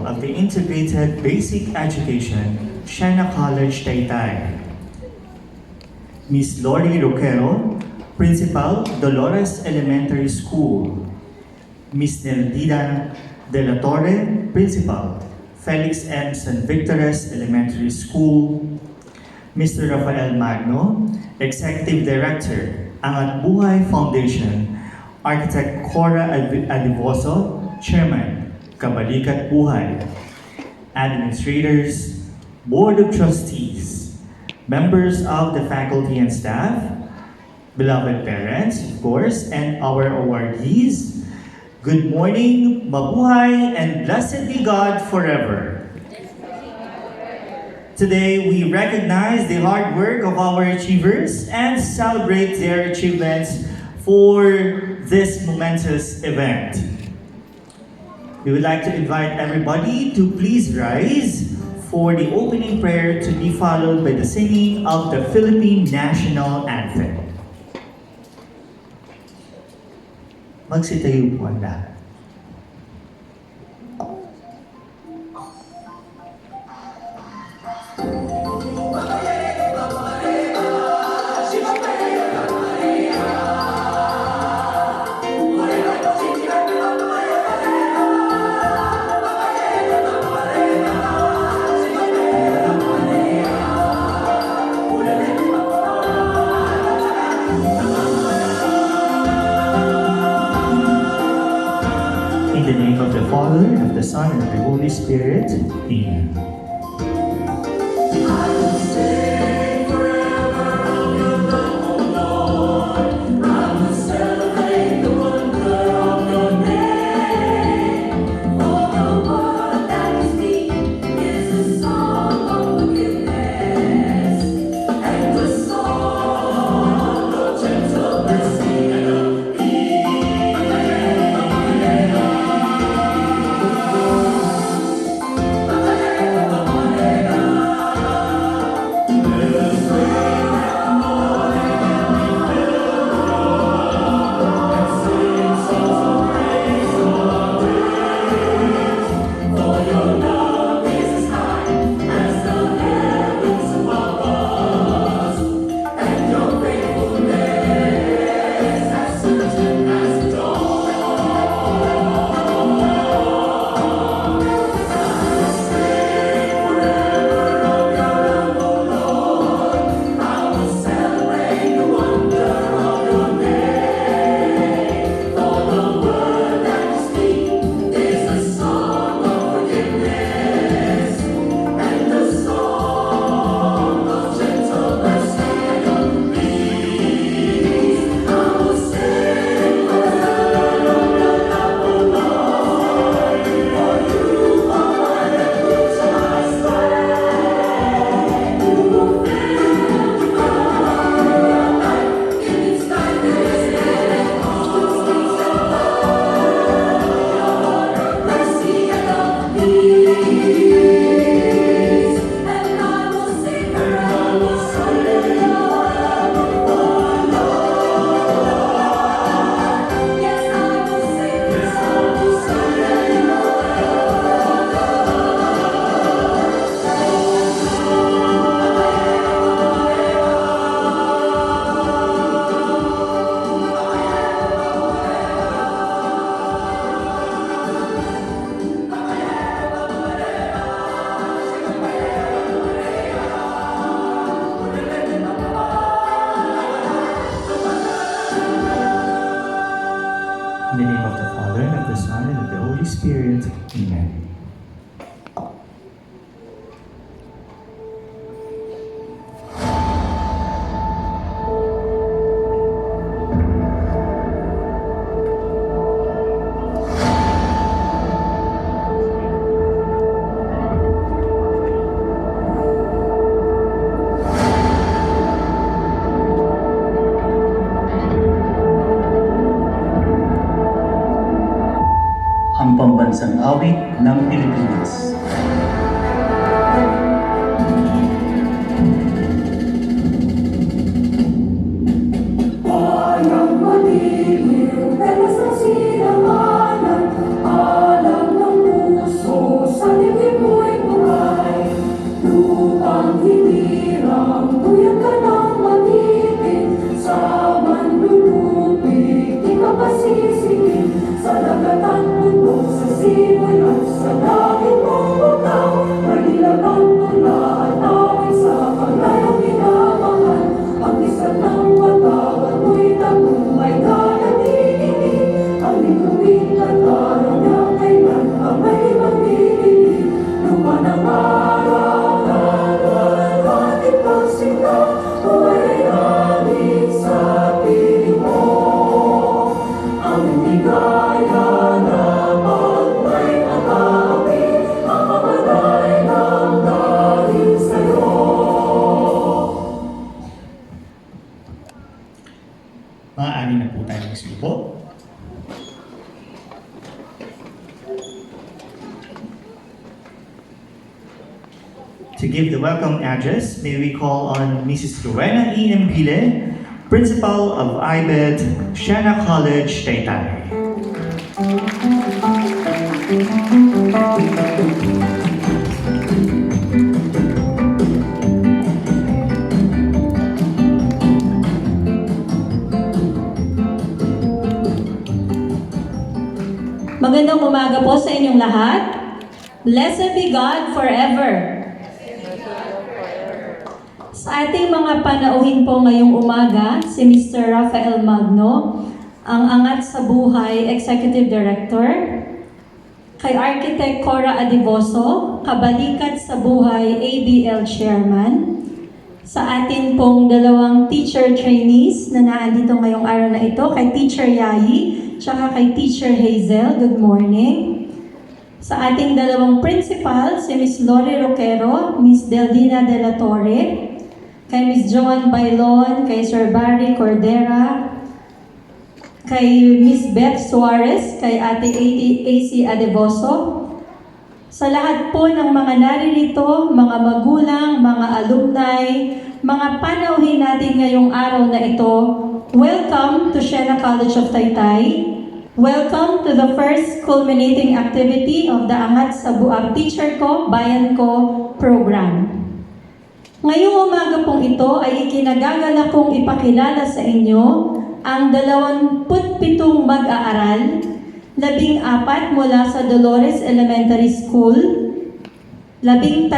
Principal of the Integrated Basic Education, Siena College, Taytay. Ms. Lori Roquero, Principal, Dolores Elementary School. Ms. Neldina De La Torre, Principal, Felix M. San Victores Elementary School. Mr. Rafael Magno, Executive Director, Angat Buhay Foundation. Architect Cora Adivoso, Chairman, Kabalikat Buhay. Administrators, Board of Trustees, members of the faculty and staff, beloved parents, of course, and our awardees, good morning, mabuhay, and blessed be God forever. Today, we recognize the hard work of our achievers and celebrate their achievements for this momentous event. We would like to invite everybody to please rise for the opening prayer to be followed by the singing of the Philippine National Anthem. Magsitayo po ang lahat. In the name of the Father, and of the Son, and of the Holy Spirit. Amen. In the name of the Father, and of the Son, and of the Holy Spirit. Amen. Ang pambansang awit ng Pilipinas. Bayang madilim, pero sa sinangalan, alam ng puso sa To give the welcome address, may we call on Mrs. Rowena E. Mbile, Principal of IBED, Siena College, Taytay. Magandang umaga po sa inyong lahat. Blessed be God forever. Sa ating mga panauhin po ngayong umaga, si Mr. Rafael Magno, ang Angat sa Buhay Executive Director, kay Architect Cora Adivoso, Kabalikat sa Buhay ABL Chairman, sa atin pong dalawang teacher trainees na naandito ngayong araw na ito, kay Teacher Yayi, tsaka kay Teacher Hazel, good morning. Sa ating dalawang principal, si Miss Lori Roquero, Miss Deldina De La Torre, kay Miss Joan Bailon, kay Sir Barry Cordera, kay Miss Beth Suarez, kay Ate AC Adevoso, sa lahat po ng mga naririto, mga magulang, mga alumni, mga panauhin natin ngayong araw na ito, welcome to Siena College of Taytay. Welcome to the first culminating activity of the Angat sa Buhay Teacher Ko, Bayan Ko program. Ngayong umaga pong ito ay ikinagagalak kong ipakilala sa inyo ang 27 mag-aaral, 14 mula sa Dolores Elementary School, 13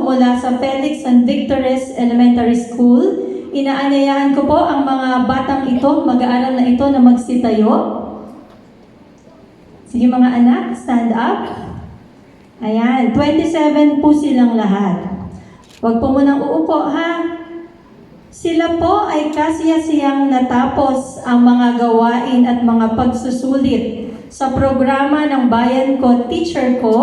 mula sa Felix and Victor's Elementary School. Inaanyayahan ko po ang mga batang ito, mag-aaral na ito na magsitayo. Sige mga anak, stand up. Ayan, 27 po silang lahat. Huwag po munang uupo, ha? Sila po ay kasiyasiyang natapos ang mga gawain at mga pagsusulit sa programa ng Bayan Ko, Teacher Ko,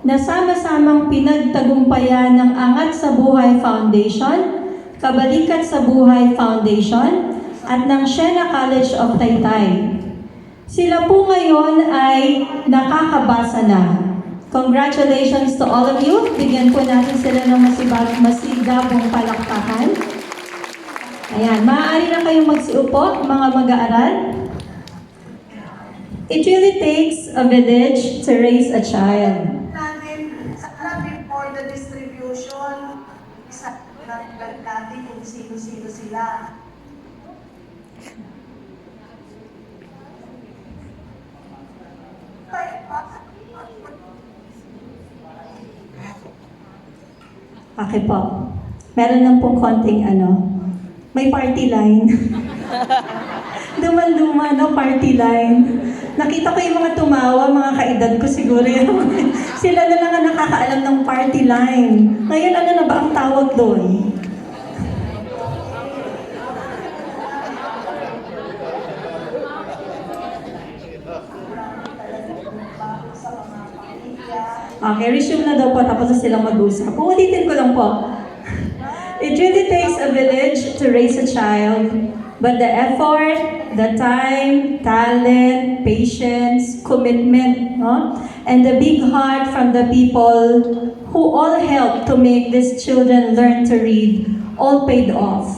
na sama-samang pinagtagumpayan ng Angat sa Buhay Foundation, Kabalikat sa Buhay Foundation, at ng Siena College of Taytay. Sila po ngayon ay nakakabasa na. Congratulations to all of you. Bigyan po natin sila ng masigabong palakpakan. Ayan, maaari na kayong magsiupo, mga mag-aaral. It really takes a village to raise a child. Natin for the distribution, isa natin kung sino-sino sila. Okay po. Meron lang pong konting may party line. Luma-luma, no? Party line. Nakita ko yung mga tumawa, mga kaedad ko siguro yun. Sila na lang ang nakakaalam ng party line. Ngayon, ano na ba ang tawag doon? Okay, resume na daw po, tapos na silang mag-usap. Uulitin ko lang po. It really takes a village to raise a child, but the effort, the time, talent, patience, commitment, no? And the big heart from the people who all helped to make these children learn to read, all paid off.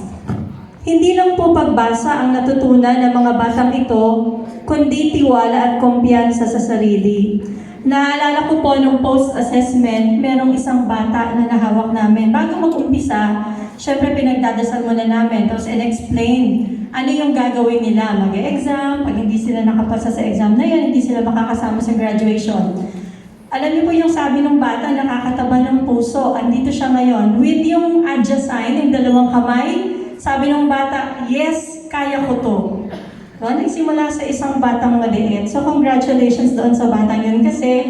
Hindi lang po pagbasa ang natutunan ng mga batang ito, kundi tiwala at kumpiyansa sa sarili. Naalala ko po nung post-assessment, merong isang bata na nahawak namin. Bago mag-umpisa, syempre pinagdadasal muna namin, tapos in-explain ano yung gagawin nila. Mag-exam, pag hindi sila nakapasa sa exam na yan, hindi sila makakasama sa graduation. Alam niyo po yung sabi ng bata, nakakataba ng puso. Andito siya ngayon. With yung adja sign, yung dalawang kamay, sabi ng bata, yes, kaya ko to. So, nagsimula sa isang batang maliit. So, congratulations doon sa batang yun kasi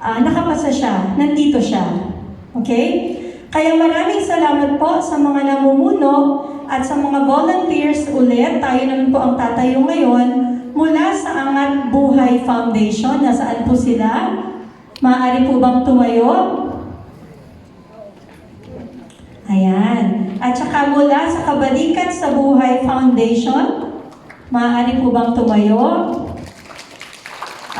nakapasa siya, nandito siya. Okay? Kaya maraming salamat po sa mga namumuno at sa mga volunteers ulit. Tayo naman po ang tatayo ngayon mula sa Angat Buhay Foundation. Nasaan po sila? Maaari po bang tumayo? Ayan. At saka mula sa Kabalikat sa Buhay Foundation, maaari po bang tumayo?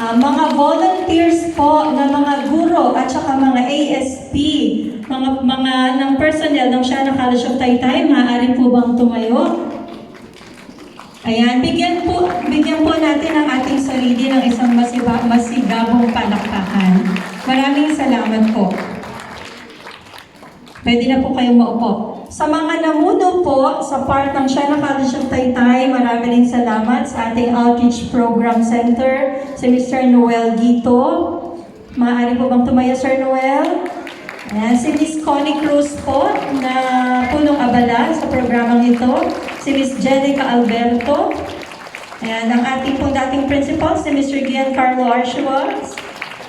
Mga volunteers po na mga guro at saka mga ASP, mga mga ng personnel ng Siana College of Taytay, maaari po bang tumayo? Ayan, bigyan po natin ang ating sarili ng isang masigabong palakpakan. Maraming salamat po. Pwede na po kayong maupo. Sa mga namuno po sa part ng Siana College of Taytay, maraming salamat sa ating Outreach Program Center, si Mr. Noel Gito. Maaari po bang tumayo, Sir Noel? Ayan, si Miss Connie Cruz po, na punong abala sa programang ito. Si Miss Jenica Alberto. Ayan, ang ating pong dating principal, si Mr. Giancarlo Archuas.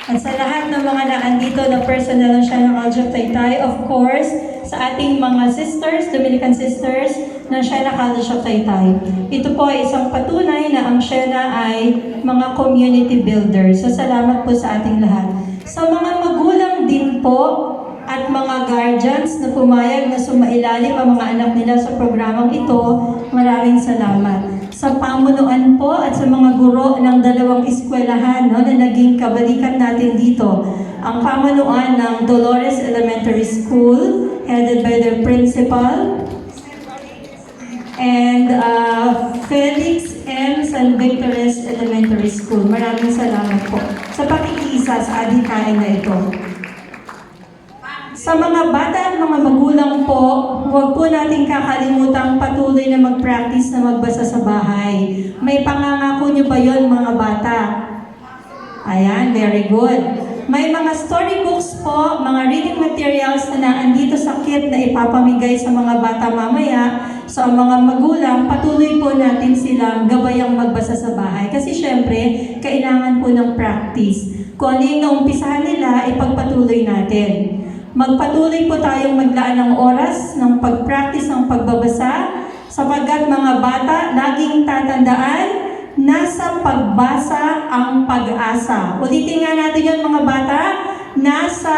At sa lahat ng mga naandito na personnel ng Siana College of Taytay, of course, sa ating mga sisters, Dominican sisters ng Siana College of Taytay. Ito po ay isang patunay na ang Siana ay mga community builders. So salamat po sa ating lahat. Sa mga magulang din po at mga guardians na pumayag na sumailalim ang mga anak nila sa programang ito, maraming salamat. Sa pamunuan po at sa mga guro ng dalawang eskwelahan na naging kabalikan natin dito, ang pamunuan ng Dolores Elementary School, headed by their principal, and Felix M. San Victor's Elementary School. Maraming salamat po sa pakikiisa sa adhikain na ito. Sa mga bata at mga magulang po, huwag po nating kakalimutang patuloy na mag-practice na magbasa sa bahay. May pangangako nyo ba yon mga bata? Ayan, very good. May mga storybooks po, mga reading materials na naandito sa kit na ipapamigay sa mga bata mamaya. So ang mga magulang, patuloy po natin silang gabayang magbasa sa bahay. Kasi syempre, kailangan po ng practice. Kung ano yung naumpisahan nila, ipagpatuloy natin. Magpatuloy po tayong maglaan ng oras ng pag-practice ng pagbabasa sapagkat mga bata, laging tatandaan, nasa pagbasa ang pag-asa. Ulitin nga natin yun mga bata, nasa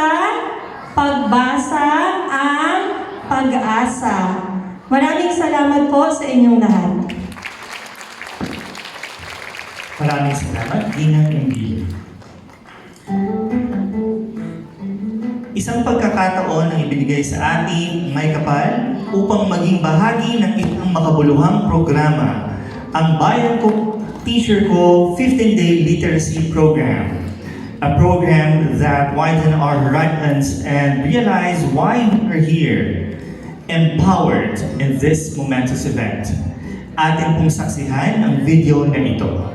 pagbasa ang pag-asa. Maraming salamat po sa inyong lahat. Maraming salamat, Ginang Emilio. Isang pagkakataon ang ibinigay sa ating may kapal upang maging bahagi ng isang makabuluhang programa, ang Bayan Ko Teacher Ko 15-Day Literacy Program. A program that widen our horizons and realize why we are here, empowered in this momentous event. Atin pong saksihan ang video na ito.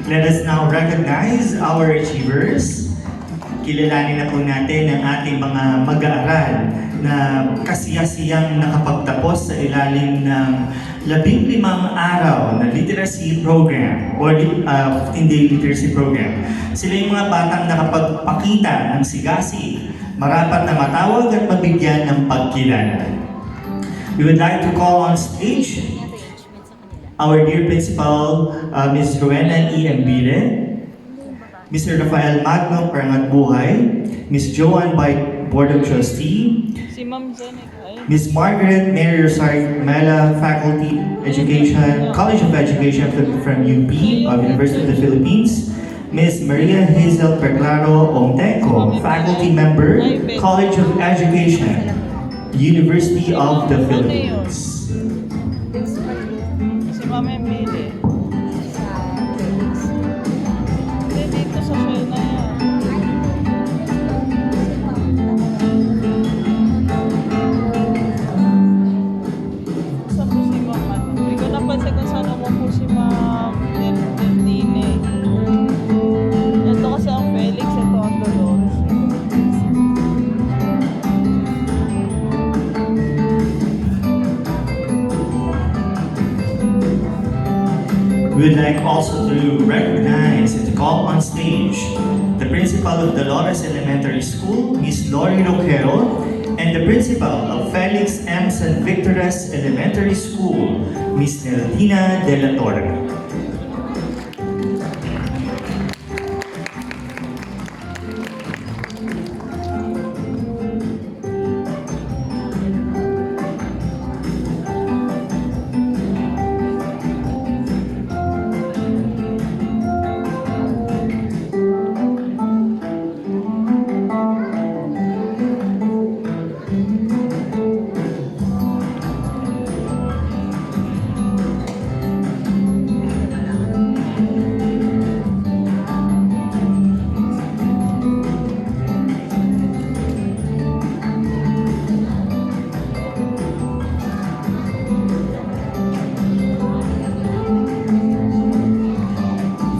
Let us now recognize our achievers. Kilalanin na po natin ang ating mga mag-aaral na kasiyasiyang nakapagtapos sa ilalim ng 15 araw na literacy program or 15-day literacy program. Sila yung mga batang nakapagpakita ng sigasi, marapat na matawag at mabigyan ng pagkilala. We would like to call on stage our dear principal, Ms. Rowena E. Ambire, Mr. Rafael Magno Parangatbuhay, Ms. Joanne Bite, Board of Trustee, Si Ma'am Janet ay Ms. Margaret Mary Rosario Mela, Faculty Education, College of Education from UP of University of the Philippines, Ms. Maria Hazel Perclaro Omtenco, Faculty Member, College of Education, University of the Philippines. si Ma'am Emily. Hindi, dito sa show na yan. Saan po si Ma'am? Hindi ko napansin kung saan mo po si Ma'am Eldine. Ito kasi ang Felix, ito ang Dolores. We would like also to recognize and to call on stage the principal of Dolores Elementary School, Ms. Lori Roquero, and the principal of Felix M. San Victoras Elementary School, Ms. Neltina De La Torre.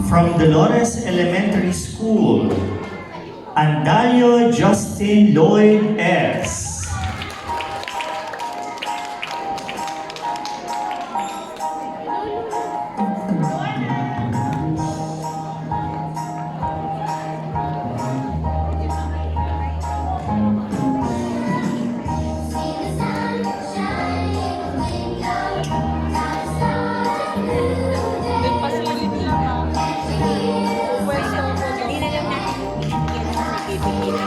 From Dolores Elementary School, Andalio Justin Lloyd S. Then pasilip lang ha. Pwesto po Hindi na lang natin bibigyan ng bibigyan.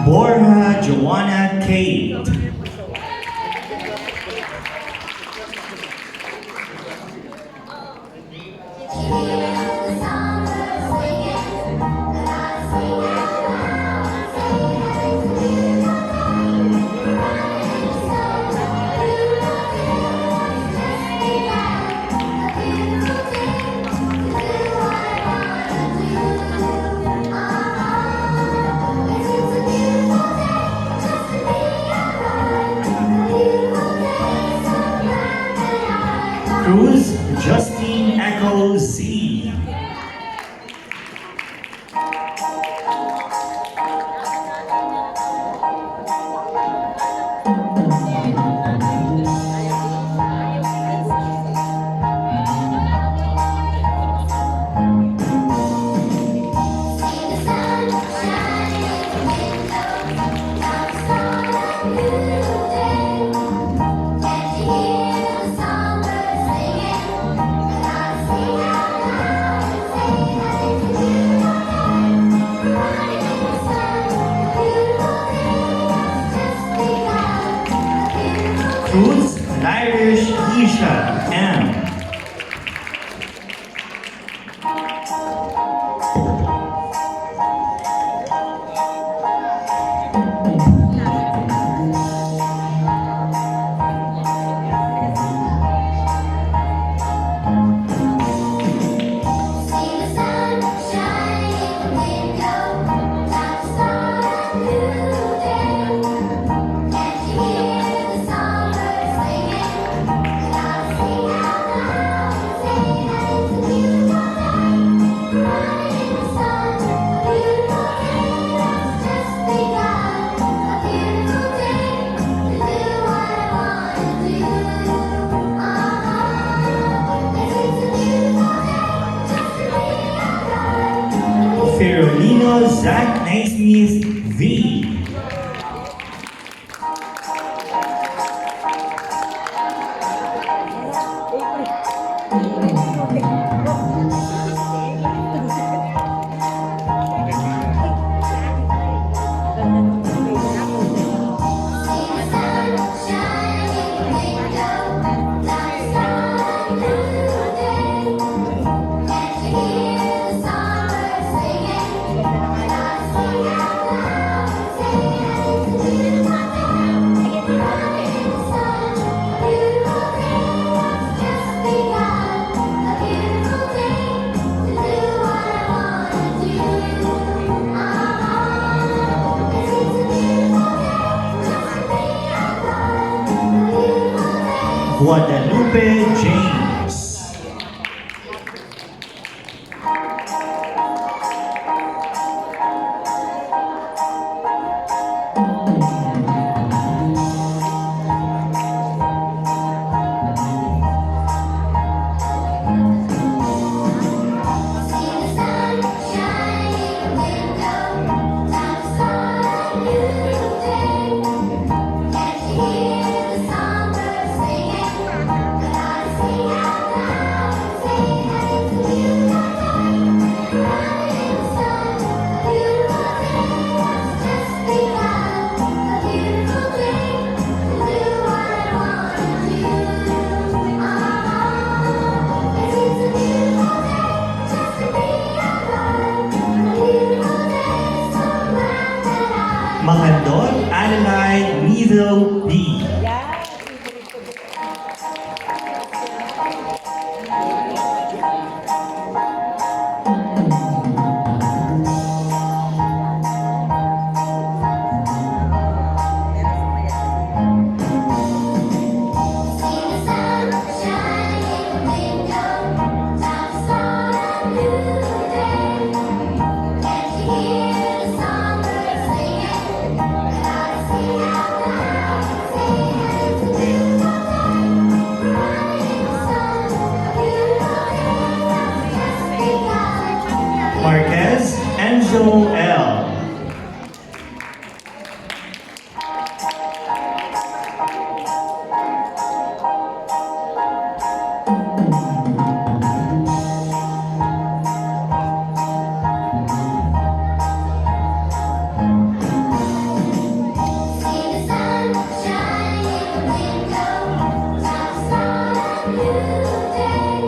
Borja Joanna Kate. Cruz Justine Echo Z. Anisha M. See the sun shining in the window, time to start a new day. Can't you hear the songbirds singing? We gotta sing out loud and say that it's a beautiful day. Running in the sun, a beautiful day that's just begun. A beautiful day to do what I wanna do. Yes, it's a beautiful day just to be alive. Ferolino Zach Naismith V. See the sun shining in the window, time to start a new day. Can't you hear the songbirds singing? We gotta sing out loud and say that it's a beautiful day. Running in the sun, a beautiful day that's just begun. A beautiful day to do what I wanna do. Yes, it's a beautiful day just to be alive. A beautiful day. Guadalupe James. See the sun shining in the window, time to start a new day. Can't you hear the songbirds singing? We gotta sing out loud and say that it's a beautiful day. Running in the sun, a beautiful day that's just begun. A beautiful day to do what I wanna do. Yes, it's a beautiful day just to be alive. A beautiful day, so glad that I. Macandon Adelaide Middle B. See the sun shining in the window, time to start a new day. Can't you hear the songbirds singing? We gotta sing out loud and say that it's a beautiful day. Running in the sun, a beautiful day that's just begun. Marquez Angelo L. See the sun shining in the window, time to start a new day.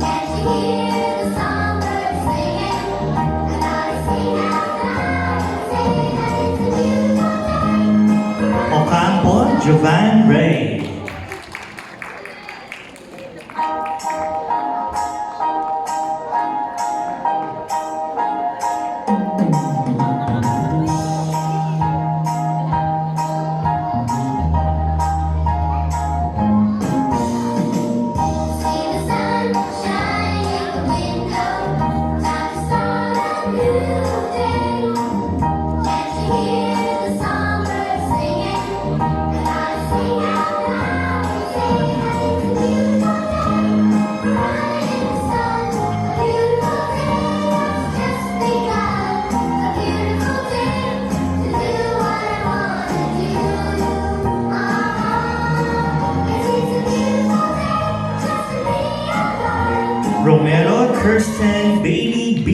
Can't you hear the songbirds singing? We gotta sing out loud and say that it's a beautiful day. Ocampo Jovan Ray. See the sun shining in the window, time to start a new day. Can't you hear the songbirds singing? We gotta sing out loud and say that it's a beautiful day. Running in the sun, a beautiful day that's just begun. A beautiful day to do what I wanna do. Yes, it's a beautiful day just to be alive. Romero Kirsten Bailey B.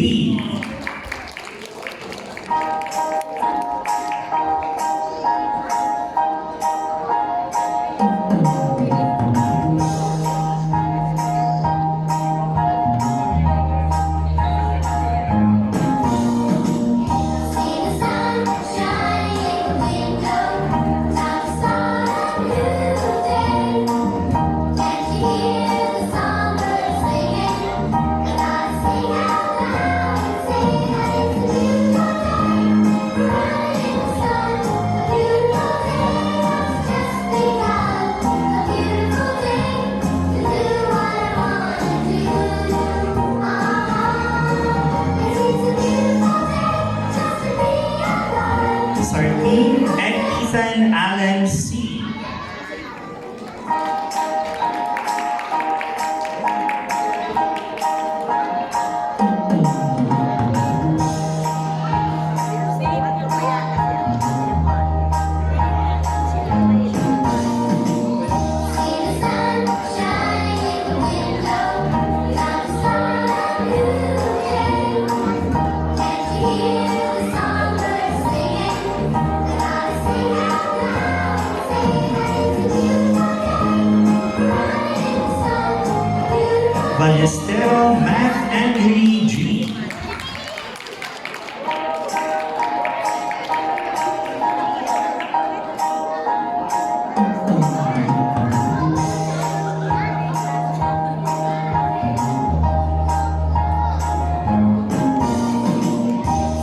Ballestero Matt Henry G.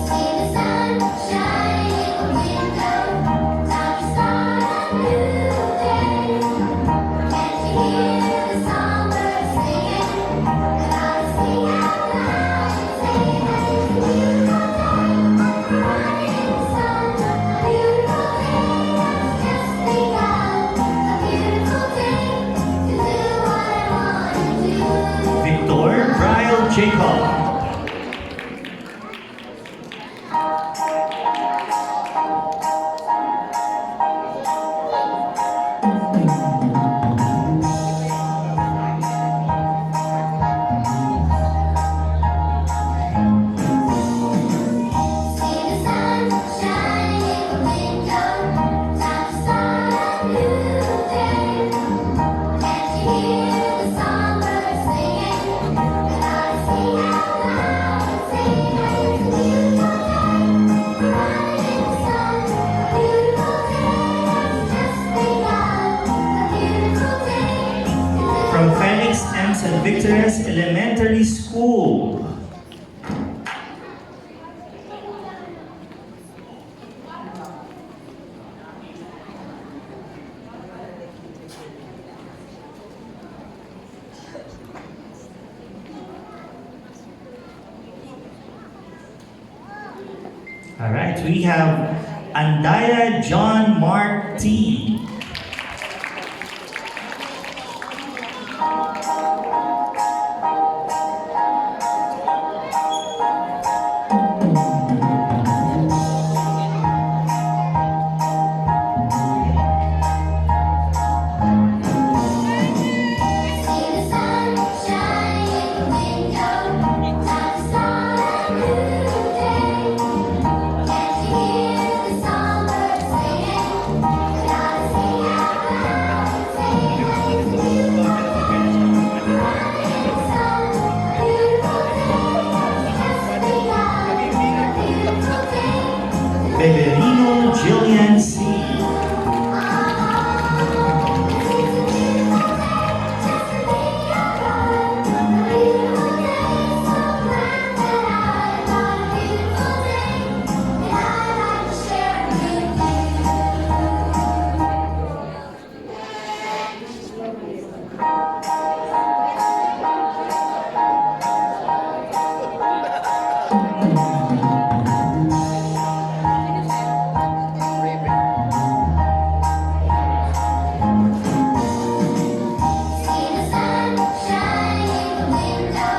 See the sun shining in the window, time to start a new day. Can't you hear the songbirds singing? And I sing out loud and say that it's a beautiful day. Running in the sun, a beautiful day that's just begun. A beautiful day to do what I want to do. Victor Brian Jacob. See the sun shining in the window, time to start a new day. Can't you hear the songbirds singing? And I sing out loud and say that it's a beautiful day. Running in the sun, a beautiful day that's just begun. A beautiful day to live. From Phoenix and St. Victor's Elementary School. All right, we have Andaya John Mark T. See the sun shining in the window, time to start a new day. Can't you hear the songbirds singing? And I sing out loud and say that it's a beautiful day. Running in the sun, a beautiful day that's just begun. A beautiful day. Beverino Jillian C. See the sun shining in the window,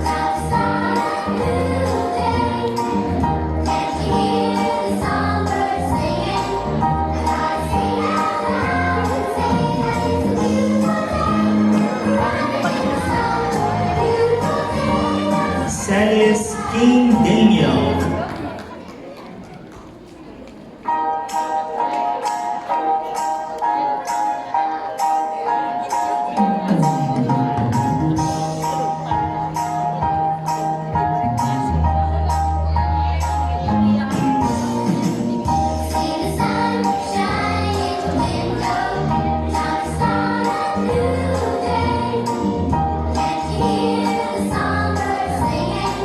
time to start a new day. Can't you hear the songbirds singing? And I sing out loud and say that it's a beautiful day. Running in the sun, a beautiful day. Celis King Daniel. See the sun shining in the window, time to start a new day. Can't you hear the songbirds singing?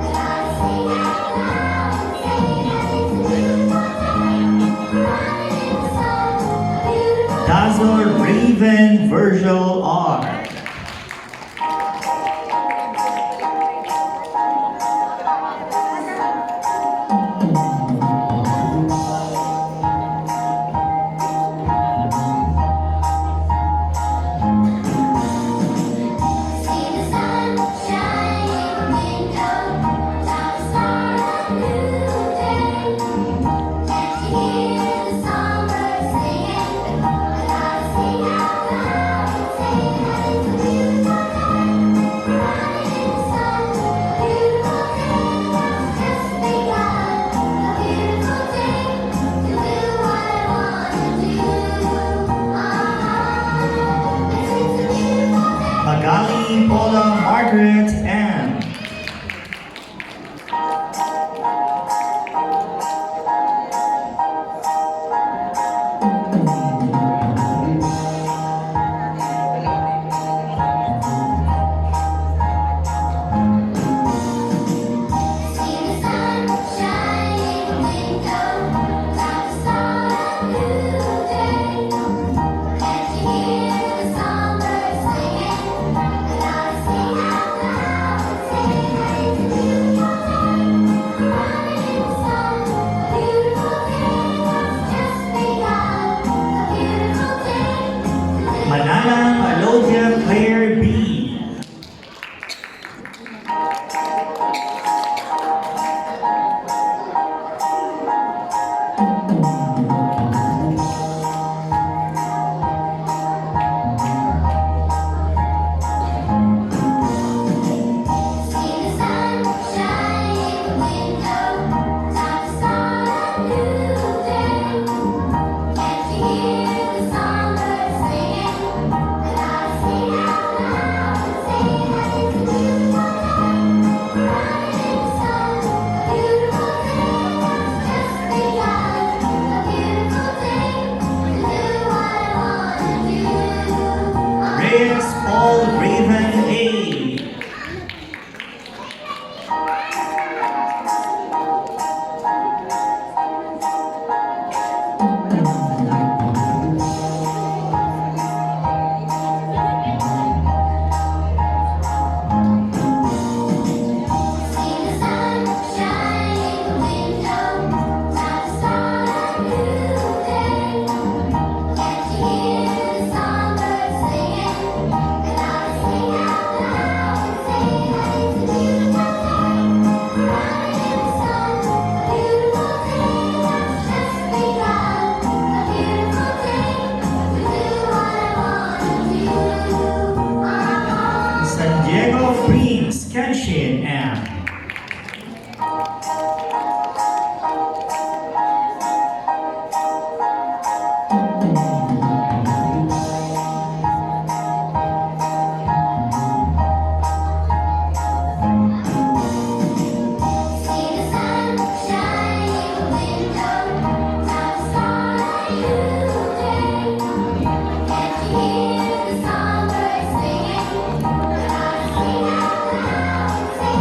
And I sing out loud and say that it's a beautiful day. Running in the sun, a beautiful day. Dazor Raven Virgil R. See the sun shining in the window, time to start a new day. Can't you hear the songbirds singing? And I sing out loud and say that it's Queen Paula Margaret Ann. See the sun shining in the window, like the start of a new day. Can't you hear the songbirds singing? And I sing out loud and say that it's a beautiful day. Running in the sun, a beautiful day that's just begun. A beautiful day to live. Manalang Alodia Claire B. See the sun shining in the window, like the start of a new day. Can't you hear the songbirds singing? And I sing out loud and say that it's a beautiful day. Running in the sun, a beautiful day that's just begun. A beautiful day to do what I wanna do. Reyes Paul Raven A. See the sun shining in the window, like the start of a new day. Can't you hear the songbirds singing? And I sing out loud and say that it's a beautiful day. Running in the sun, a beautiful day that's just begun. A beautiful day to do what I wanna do. San Diego Prince Kenshin M. See the sun shining in the window, like the start of a new day. Can't you hear the songbirds singing? And I sing out loud and say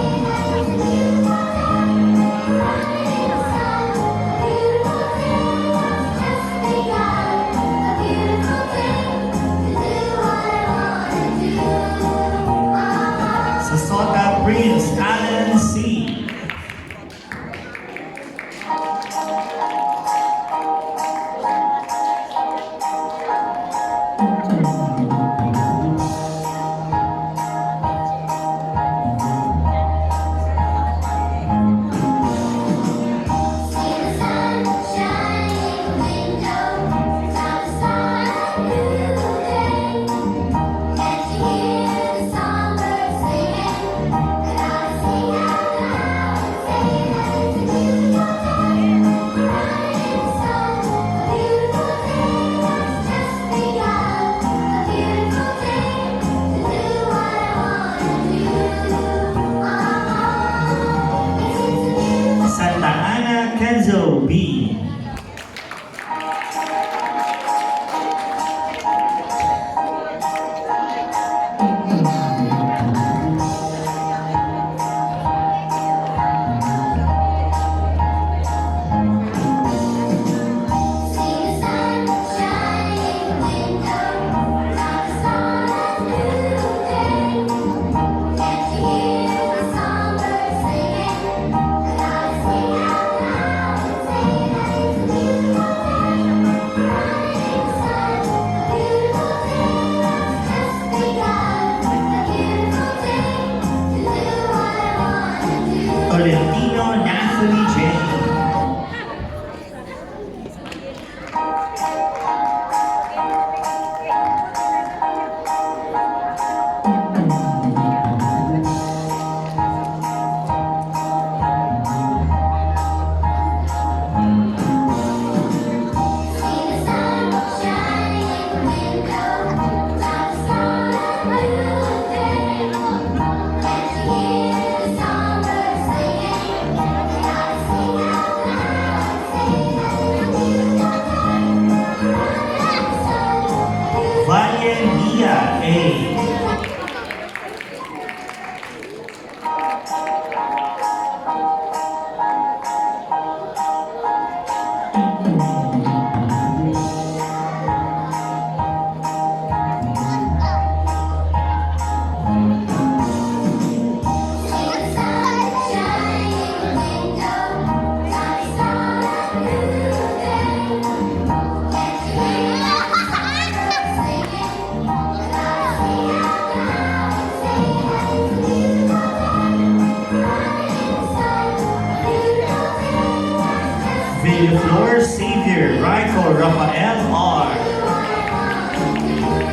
Marco Rafael R.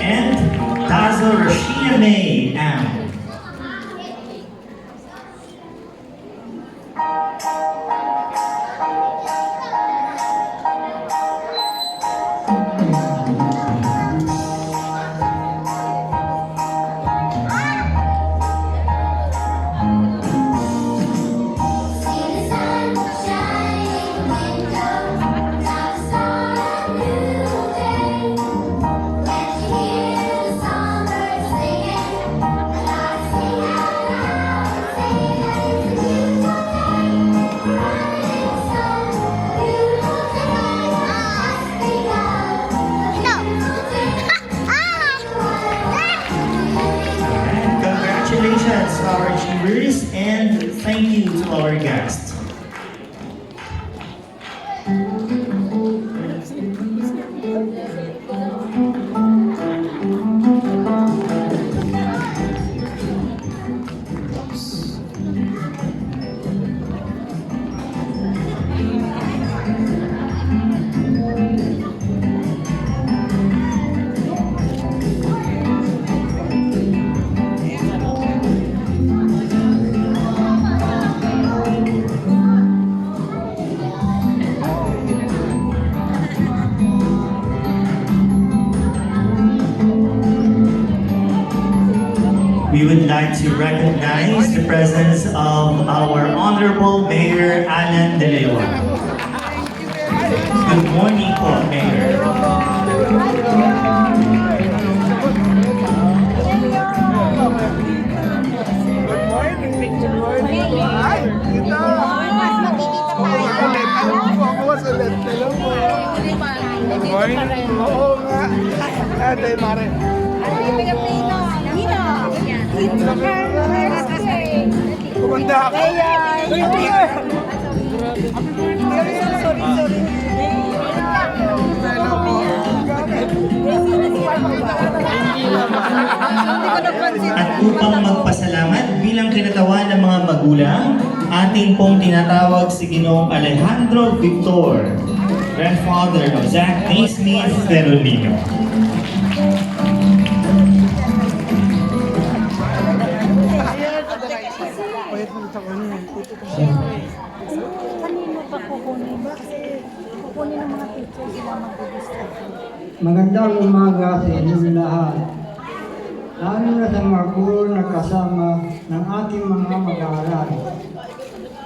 And Tazo Rashina May M. See the sun shining window, now start a new day. When you hear the songbirds singing, and I sing out loud, sing it's a beautiful day. Rising sun, beautiful day. I sing out, And congratulations to our achievers and thank you to our guests. We would like to recognize the presence of our Honorable Mayor Alan De Leon. Good morning po, Mayor. Oo nga. Ate, Mare. Kumanda ako. At upang magpasalamat bilang kinatawan ng mga magulang, ating pong tinatawag si Ginoong Alejandro Victor, grandfather of Zach Naismith Ferolino. Magandang umaga sa inyong lahat. Lalo na sa mga guro na kasama ng ating mga mag-aaral.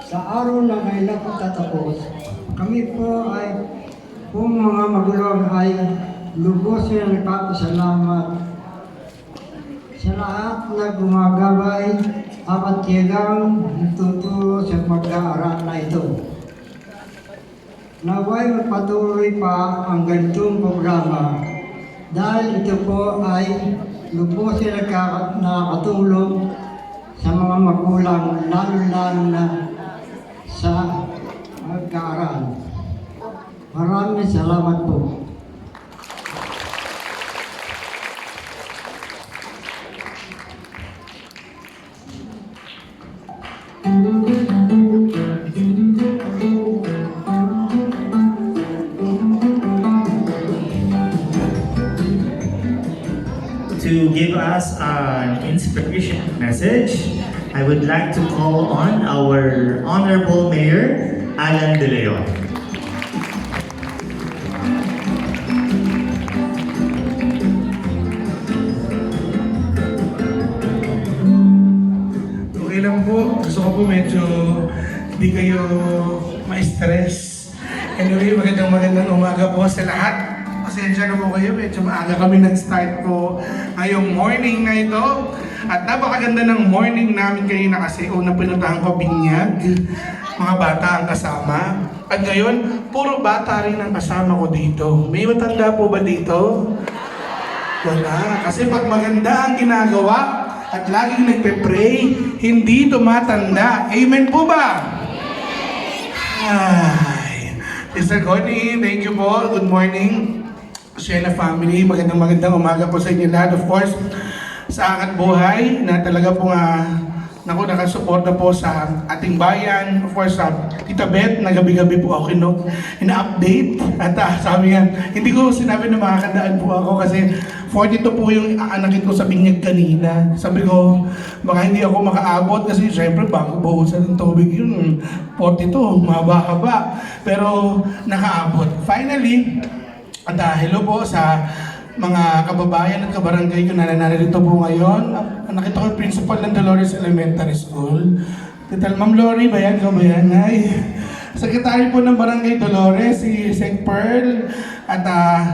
Sa araw na kailan patatapos, kami po ay mga magulang ay lubos na nagpapasalamat sa lahat na gumagabay at tiyagang nagtuturo sa mag-aaral na ito. Naway magpatuloy pa ang ganitong programa dahil ito po ay lubos na nakakatulong sa mga magulang lalo-lalo na sa mag-aaral. Maraming salamat po. To give us an inspiration message, I would like to call on our Honorable Mayor, Alan De Leon. Okay lang po. Gusto ko po medyo di kayo ma-stress. Anyway, magandang umaga po sa lahat. Pasensya na po kayo, medyo maaga kami nag-start po ngayong morning na ito. At napakaganda ng morning namin kanina kasi unang pinuntahan ko binyag. Mga bata ang kasama. At ngayon, puro bata rin ang kasama ko dito. May matanda po ba dito? Wala. Kasi pag maganda ang ginagawa at laging nagpe-pray, hindi tumatanda. Amen po ba? Ay, Mr. Connie, thank you po. Good morning. Siena family, magandang umaga po sa inyo lahat. Of course, sa Angat Buhay na talaga po naku, nakasuporta po sa ating bayan. Of course, Tita Beth, na gabi-gabi po ako ina-update. At sabi nga, hindi ko sinabi na makakandaan po ako kasi 42 po yung aanakin ko sa binyag kanina. Sabi ko, baka hindi ako makaabot kasi syempre bago buhusan ng tubig yun, 42, mahaba-haba. Pero nakaabot. Finally, at hello po sa mga kababayan at kabarangay ko na narito po ngayon. Nakita ko yung principal ng Dolores Elementary School. Tita Ma'am Lori, bayan ka ba yan? Ay, sekretary po ng Barangay Dolores, si Sec Pearl. At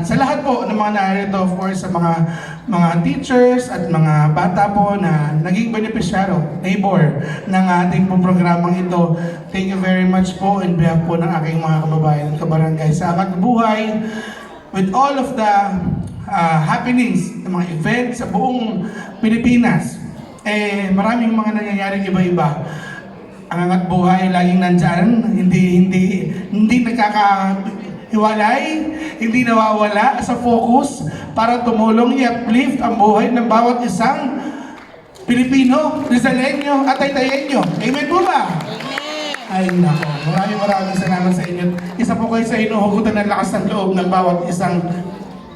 sa lahat po ng mga narito, of course, sa mga teachers at mga bata po na naging beneficiary, neighbor ng ating pong programang ito. Thank you very much po in behalf po ng aking mga kababayan at kabarangay sa Angat Buhay. With all of the happenings, ng mga events sa buong Pilipinas, maraming mga nangyayaring iba-iba. Ang Angat Buhay laging nandyan, hindi nagkakahiwalay, hindi nawawala sa focus para tumulong i-uplift ang buhay ng bawat isang Pilipino, Rizaleño at Taytayenyo. Amen po ba? Ay nako, maraming salamat sa inyo. Isa po kayo sa inuhugutan ng lakas ng loob ng bawat isang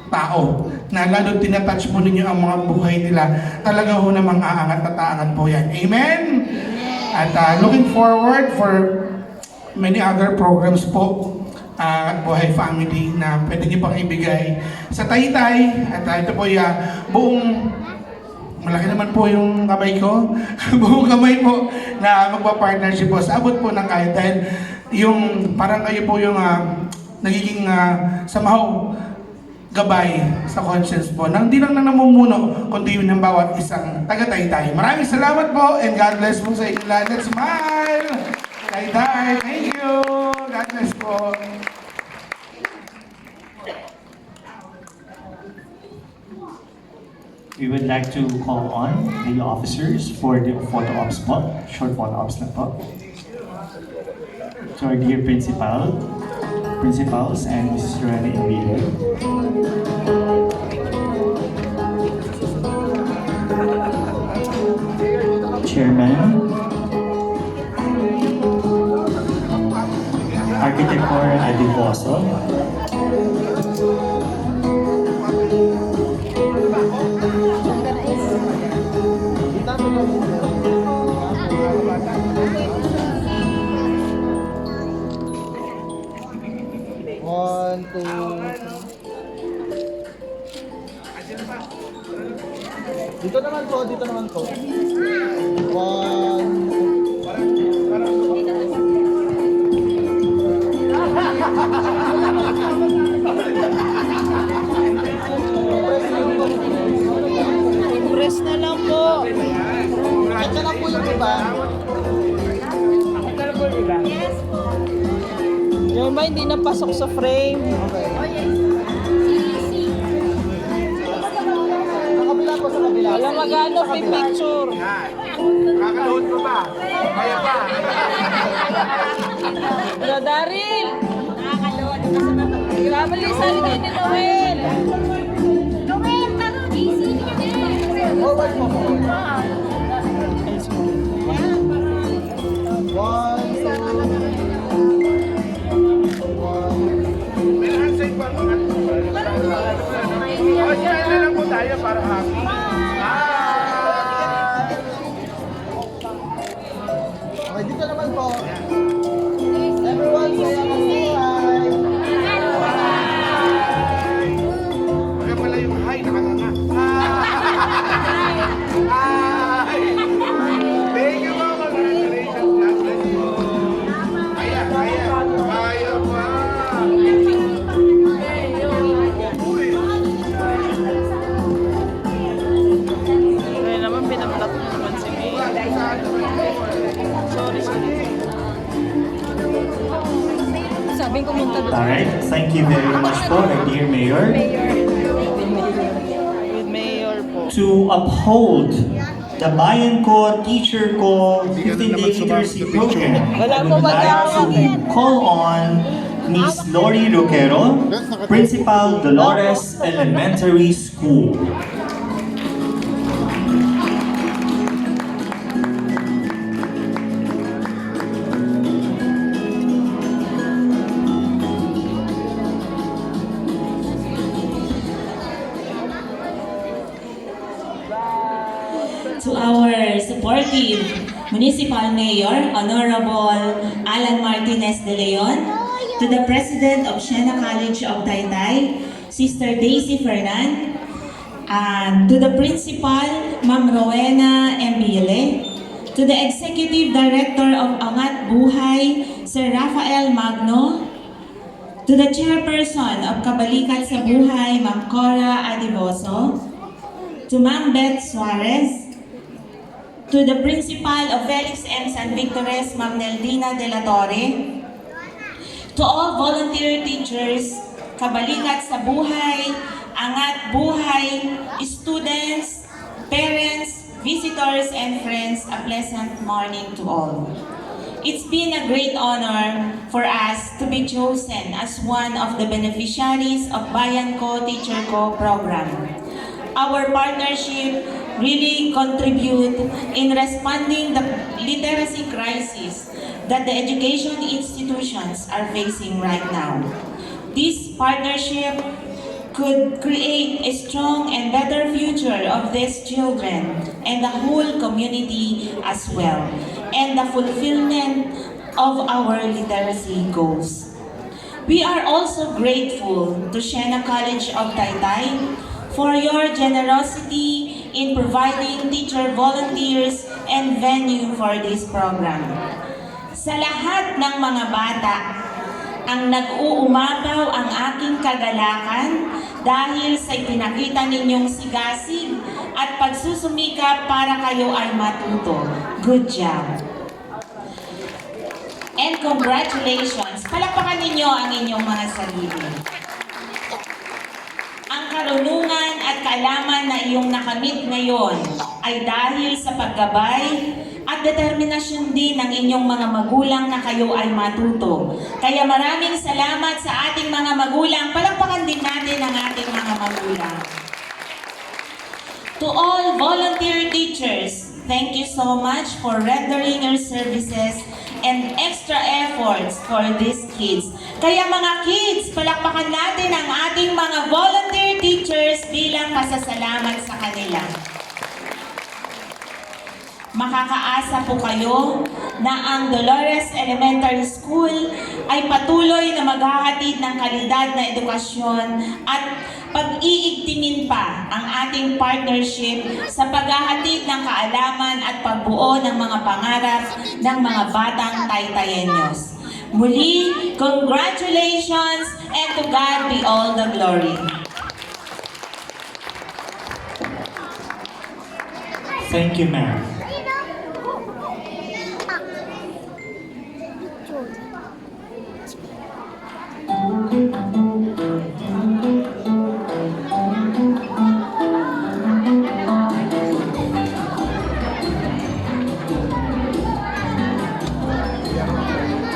tao na lalo tinatouch po ninyo ang mga buhay nila. Talaga ho namang aangat at aangat po yan. Amen? At looking forward for many other programs po at Buhay Family na pwede niyo pang ibigay sa Taytay. At ito po buong malaki naman po yung kamay ko. Buong kamay po na magpa-partnership po. Sa abot po ng kaya dahil yung parang kayo po yung nagiging samahaw gabay sa conscience po. Nang di lang na namumuno, kundi yun ng bawat isang taga-Taytay. Maraming salamat po and God bless po sa inyo lahat. Let's smile! Taytay, thank you! God bless po! We would like to call on the officers for the photo ops po, short photo ops na po. To our dear principals and Mrs. Rene Emilio. Chairman, Architector Adivoso, One, two. Dito naman po. One. Press na lang po. Diyan lang po yung iba. Yung ba hindi napasok sa frame? Okay. Sa kabila po, sa kabila. Wala magano picture. Kakalood mo ba? Kaya pa? Wala Daryl. Grabe lisan kayo ni Noel. Forward mo po. One, two. May handshake pa mga smile na lang po tayo para happy. Okay, dito naman po. Everyone say hi. Kaya pala yung hi, nakanganga. Hi! Thank you, mama. Congratulations. God bless you. Kaya pa. Kaya naman pinablock mo naman si May. Sorry. Sabing kumunta doon. Alright, thank you very much po, our dear Mayor. With Mayor po. To uphold the Bayan Ko, Teacher Ko 15-day literacy program, Wala we po would like magkakaroon yan. to call on Miss Lori Roquero, Principal Dolores Elementary School. To our supportive Municipal Mayor, Honorable Alan Martinez de Leon, to the President of Siena College of Taytay, Sister Daisy Fernan, and to the Principal, Ma'am Rowena Mbile, to the Executive Director of Angat Buhay, Sir Rafael Magno, to the Chairperson of Kabalikat sa Buhay, Ma'am Cora Adiboso, to Ma'am Beth Suarez, to the Principal of Felix M. San Victores, Ma'am Neldina de la Torre, to all volunteer teachers, Kabalikat sa Buhay, Angat Buhay, students, parents, visitors, and friends, a pleasant morning to all. It's been a great honor for us to be chosen as one of the beneficiaries of Bayan Ko Teacher Ko program. Our partnership really contribute in responding the literacy crisis that the education institutions are facing right now. This partnership could create a strong and better future of these children and the whole community as well, and the fulfillment of our literacy goals. We are also grateful to Siena College of Taytay for your generosity in providing teacher volunteers and venue for this program. Sa lahat ng mga bata, ang nag-uumapaw ang aking kagalakan dahil sa ipinakita ninyong sigasig at pagsusumikap para kayo ay matuto. Good job! And congratulations! Palakpakan ninyo ang inyong mga sarili. Ang karunungan at kaalaman na iyong nakamit ngayon ay dahil sa paggabay at determinasyon din ng inyong mga magulang na kayo ay matuto. Kaya maraming salamat sa ating mga magulang. Palakpakan din natin ang ating mga magulang. To all volunteer teachers, thank you so much for rendering your services and extra efforts for these kids. Kaya mga kids, palakpakan natin ang ating mga volunteer teachers bilang pasasalamat sa kanila. Makakaasa po kayo na ang Dolores Elementary School ay patuloy na maghahatid ng kalidad na edukasyon at pag-iigtingin pa ang ating partnership sa paghahatid ng kaalaman at pagbuo ng mga pangarap ng mga batang Taytayenyos. Muli, congratulations and to God be all the glory. Thank you, ma'am.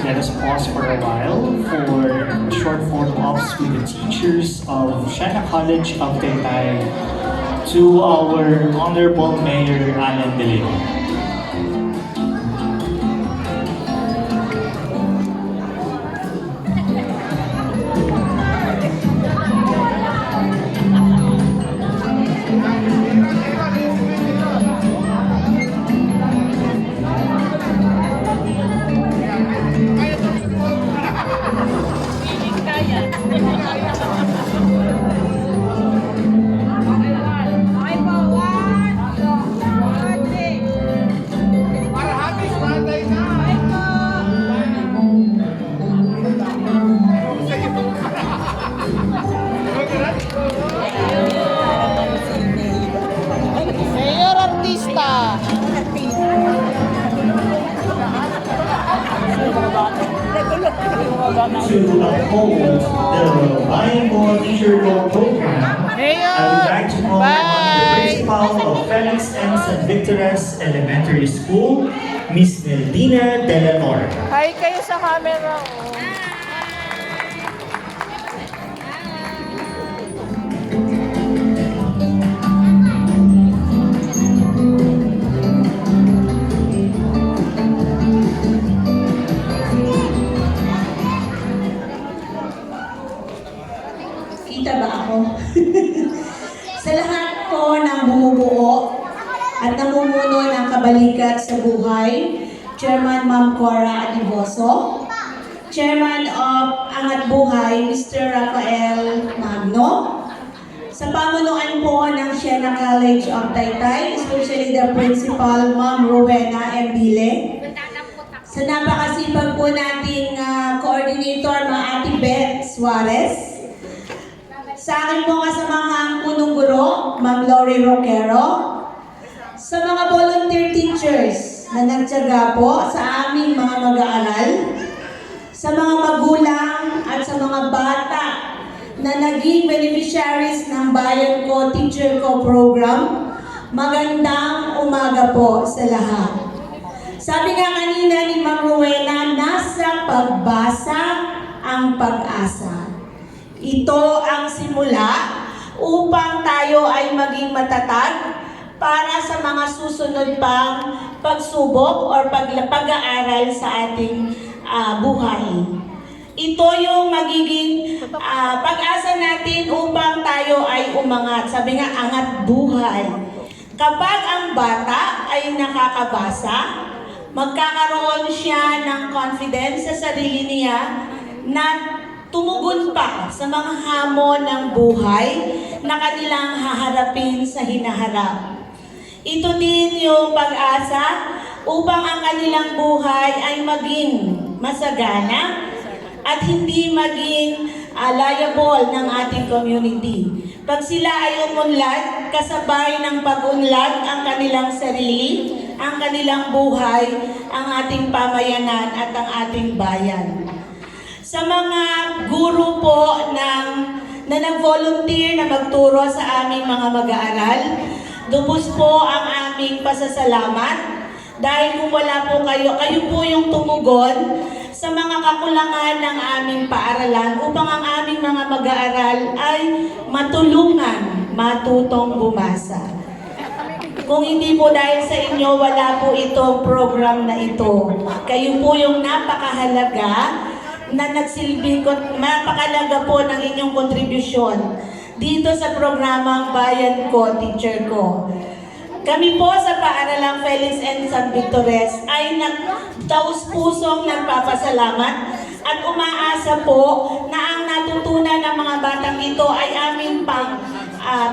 Let us pause for a while for a short photo-ops with the teachers of Siena College of Taytay to our Honorable Mayor Alan De Leon. Mayor Artista. To uphold the Bayan Ko Teacher Ko program, I would like to call on the Principal of Felix M. San Victores Elementary School, Miss Neldina de la Torre. Hi kayo sa camera. Oh. Kita ba ako? Sa lahat po ng bumubuo at namumuno ng Kabalikat sa Buhay, Chairman Ma'am Cora Aliboso, Chairman of Angat Buhay, Mr. Rafael Magno, sa pamunuan po ng Siena College of Taytay, especially the Principal Ma'am Rowena M. Dile, sa napakasipag po nating coordinator, mga Ate Beth Suarez, sa akin po kasamahang punong guro, Ma'am Lori Roquero, sa mga volunteer teachers na nagtyaga po sa aming mga mag-aaral, sa mga magulang at sa mga bata na naging beneficiaries ng Bayan Ko, Teacher Ko program, magandang umaga po sa lahat. Sabi nga kanina ni Ma'am Rowena, nasa pagbasa ang pag-asa. Ito ang simula upang tayo ay maging matatag para sa mga susunod pang pagsubok or pag-aaral sa ating buhay. Ito yung magiging pag-asa natin upang tayo ay umangat. Sabi nga, angat buhay. Kapag ang bata ay nakakabasa, magkakaroon siya ng confidence sa sarili niya na tumugon pa sa mga hamon ng buhay na kanilang haharapin sa hinaharap. Ito din yung pag-asa upang ang kanilang buhay ay maging masagana at hindi maging liable ng ating community. Pag sila ay umunlad, kasabay ng pag-unlad ang kanilang sarili, ang kanilang buhay, ang ating pamayanan at ang ating bayan. Sa mga guro po na nag-volunteer na magturo sa aming mga mag-aaral, lubos po ang aming pasasalamat dahil kung wala po kayo, kayo po yung tumugon sa mga kakulangan ng aming paaralan upang ang aming mga mag-aaral ay matulungan, matutong bumasa. Kung hindi po dahil sa inyo, wala po itong program na ito. Kayo po yung napakahalaga na nagsilbi ko, napakahalaga po ng inyong kontribusyon dito sa programang Bayan Ko, Teacher Ko. Kami po sa Paaralang Felix and San Victores ay nagtaus-pusong nagpapasalamat at umaasa po na ang natutunan ng mga batang ito ay aming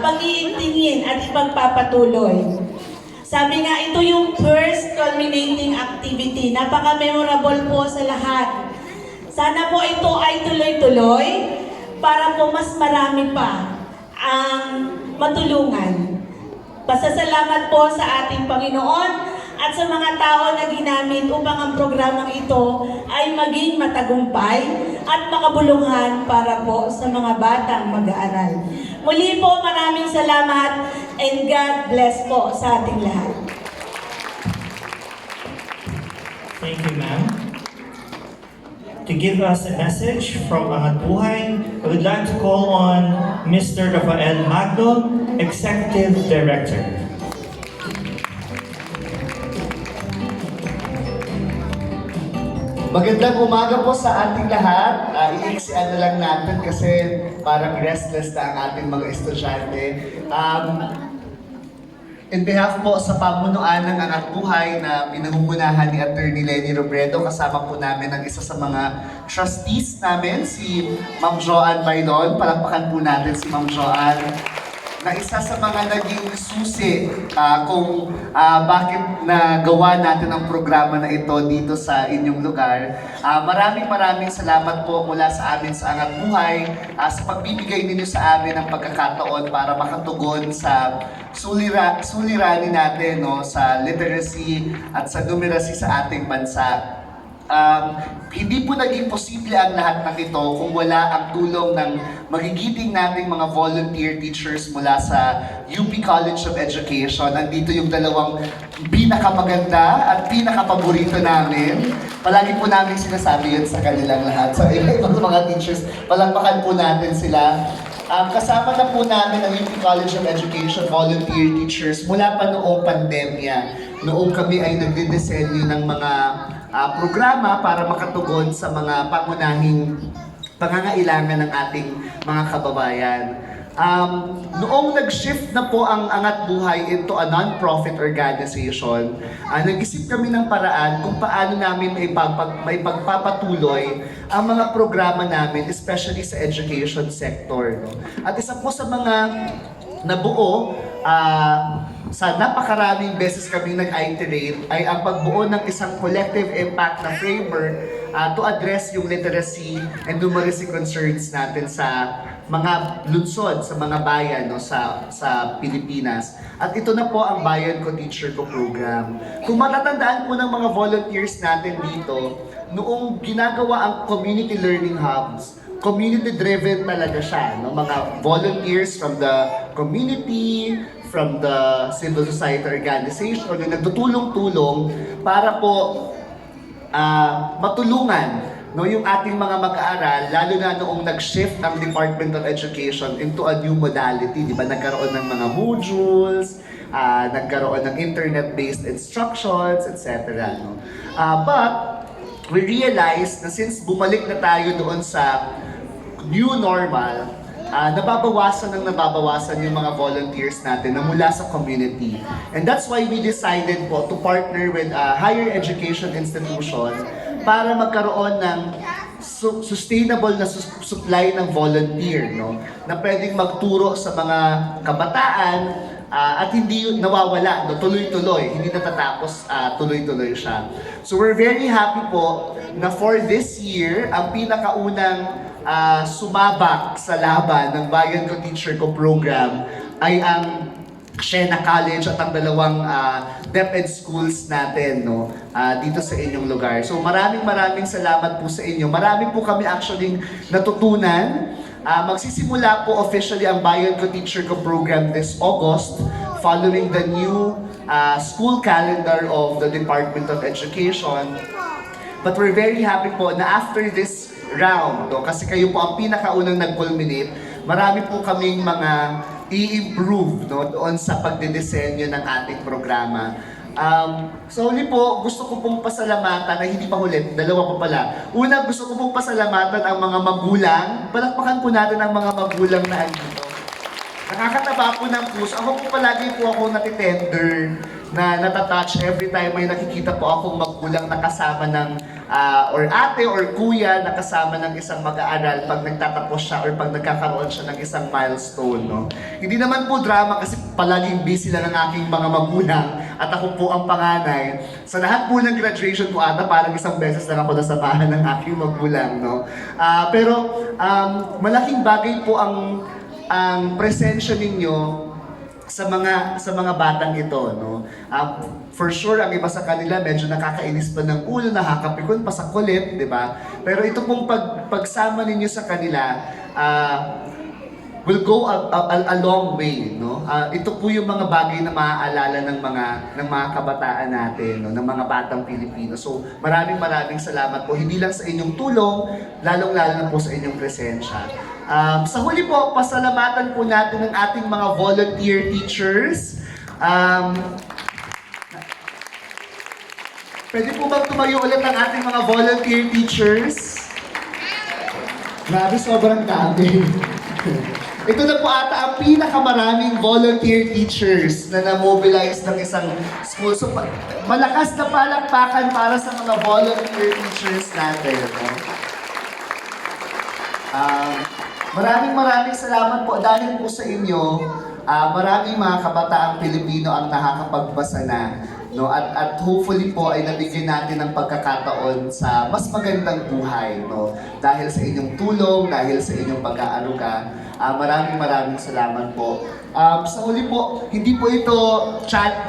pag-iintingin at ipagpapatuloy. Sabi nga, ito yung first culminating activity. Napaka-memorable po sa lahat. Sana po ito ay tuloy-tuloy para po mas marami pa ang matulungan. Pasasalamat po sa ating Panginoon at sa mga tao na ginamit upang ang programang ito ay maging matagumpay at makabuluhan para po sa mga batang mag-aaral. Muli po, maraming salamat and God bless po sa ating lahat. Thank you, ma'am. To give us a message from Angat Buhay, I would like to call on Mr. Rafael Magno, Executive Director. Magandang umaga po sa ating lahat. Iiksian na lang natin kasi parang restless na ang ating mga estudyante. In behalf po sa pamunuan ng Angat Buhay na pinangungunahan ni Attorney Lenny Robredo, kasama po namin ang isa sa mga trustees namin, si Ma'am Joanne Bailon. Palakpakan po natin si Ma'am Joanne, na isa sa mga naging susi kung bakit nagawa natin ang programa na ito dito sa inyong lugar. Maraming salamat po mula sa amin sa Angat Buhay sa pagbibigay ninyo sa amin ng pagkakataon para makatugon sa suliranin natin, no, sa literacy at sa numeracy sa ating bansa. Hindi po naging posible ang lahat ng ito kung wala ang tulong ng magigiting nating mga volunteer teachers mula sa UP College of Education. Andito yung dalawang pinakamaganda at pinakapaborito namin. Palagi po namin sinasabi yun sa kanilang lahat. So, ibang mga teachers, palakpakan po natin sila. Kasama na po namin ang UP College of Education volunteer teachers mula pa noong pandemya. Noong kami ay nagdidesenyo ng mga programa para makatugon sa mga pangunahing pangangailangan ng ating mga kababayan. Noong nag-shift na po ang Angat Buhay into a non-profit organization, nag-isip kami ng paraan kung paano namin may pagpapatuloy ang mga programa namin, especially sa education sector. No? At isa po sa mga nabuo, sa napakaraming beses kami nag-iterate ay ang pagbuo ng isang collective impact na framework to address yung literacy and numeracy concerns natin sa mga lungsod, sa mga bayan no, sa Pilipinas. At ito na po ang Bayan Ko Teacher Ko program. Kung matatandaan po ng mga volunteers natin dito, noong ginagawa ang community learning hubs, community-driven talaga siya. No? Mga volunteers from the community, from the civil society organization, yung nagtutulong-tulong para po matulungan no, yung ating mga mag-aaral, lalo na noong nag-shift ang Department of Education into a new modality. Di ba? Nagkaroon ng mga modules, nagkaroon ng internet-based instructions, etc. No? But we realized na since bumalik na tayo doon sa new normal, nababawasan yung mga volunteers natin na mula sa community. And that's why we decided po to partner with a higher education institution para magkaroon ng sustainable na supply ng volunteer, no? Na pwedeng magturo sa mga kabataan at hindi nawawala, no? Tuloy-tuloy, hindi natatapos, tuloy-tuloy siya. So we're very happy po na for this year, ang pinakaunang sumabak sa laban ng Bayan Ko Teacher Ko program ay ang Siena College at ang dalawang DepEd schools natin no, dito sa inyong lugar. So maraming salamat po sa inyo. Marami po kami actually natutunan. Magsisimula po officially ang Bayan Ko Teacher Ko program this August following the new school calendar of the Department of Education. But we're very happy po na after this round, no, kasi kayo po ang pinakaunang nag-culminate, marami po kaming mga i-improve no, doon sa pagdidesenyo ng ating programa. So huli po, gusto ko pong pasalamatan, na hindi pa huli, dalawa pa pala. Una, gusto ko pong pasalamatan ang mga magulang. Palakpakan po natin ang mga magulang na andito. Nakakataba po ng puso. Ako po palagi po ako natitender na natatouch every time may nakikita po akong magulang na kasama ng or ate or kuya na kasama ng isang mag-aaral pag nagtatapos siya or pag nagkakaroon siya ng isang milestone. No? Hindi naman po drama kasi palaging busy lang ang aking mga magulang at ako po ang panganay. Sa lahat po ng graduation ko ata parang isang beses lang ako nasamahan ng aking magulang. No? Pero malaking bagay po ang presensya ninyo sa mga batang ito, no? For sure, ang iba sa kanila medyo nakakainis pa ng ulo, nakakapikon pa sa kulit, di ba? Pero ito pong pagsama ninyo sa kanila will go a long way, no? Ito po yung mga bagay na maaalala ng mga kabataan natin, no? Ng mga batang Pilipino. So, maraming salamat po. Hindi lang sa inyong tulong, lalong-lalo na po sa inyong presensya. Sa huli po, pasalamatan po natin ng ating mga volunteer teachers. Pwede po bang tumayo ulit ang ating mga volunteer teachers? Grabe, sobrang dami. Ito na po ata ang pinakamaraming volunteer teachers na na-mobilize ng isang school. So, malakas na palakpakan para sa mga volunteer teachers natin. Maraming salamat po dahil po sa inyo, maraming mga kabataang Pilipino ang nakakapagbasa na. No, at hopefully po ay nabigyan natin ng pagkakataon sa mas magandang buhay, no? Dahil sa inyong tulong, dahil sa inyong pag-aaruga. Maraming salamat po. Sa huli po, hindi po ito,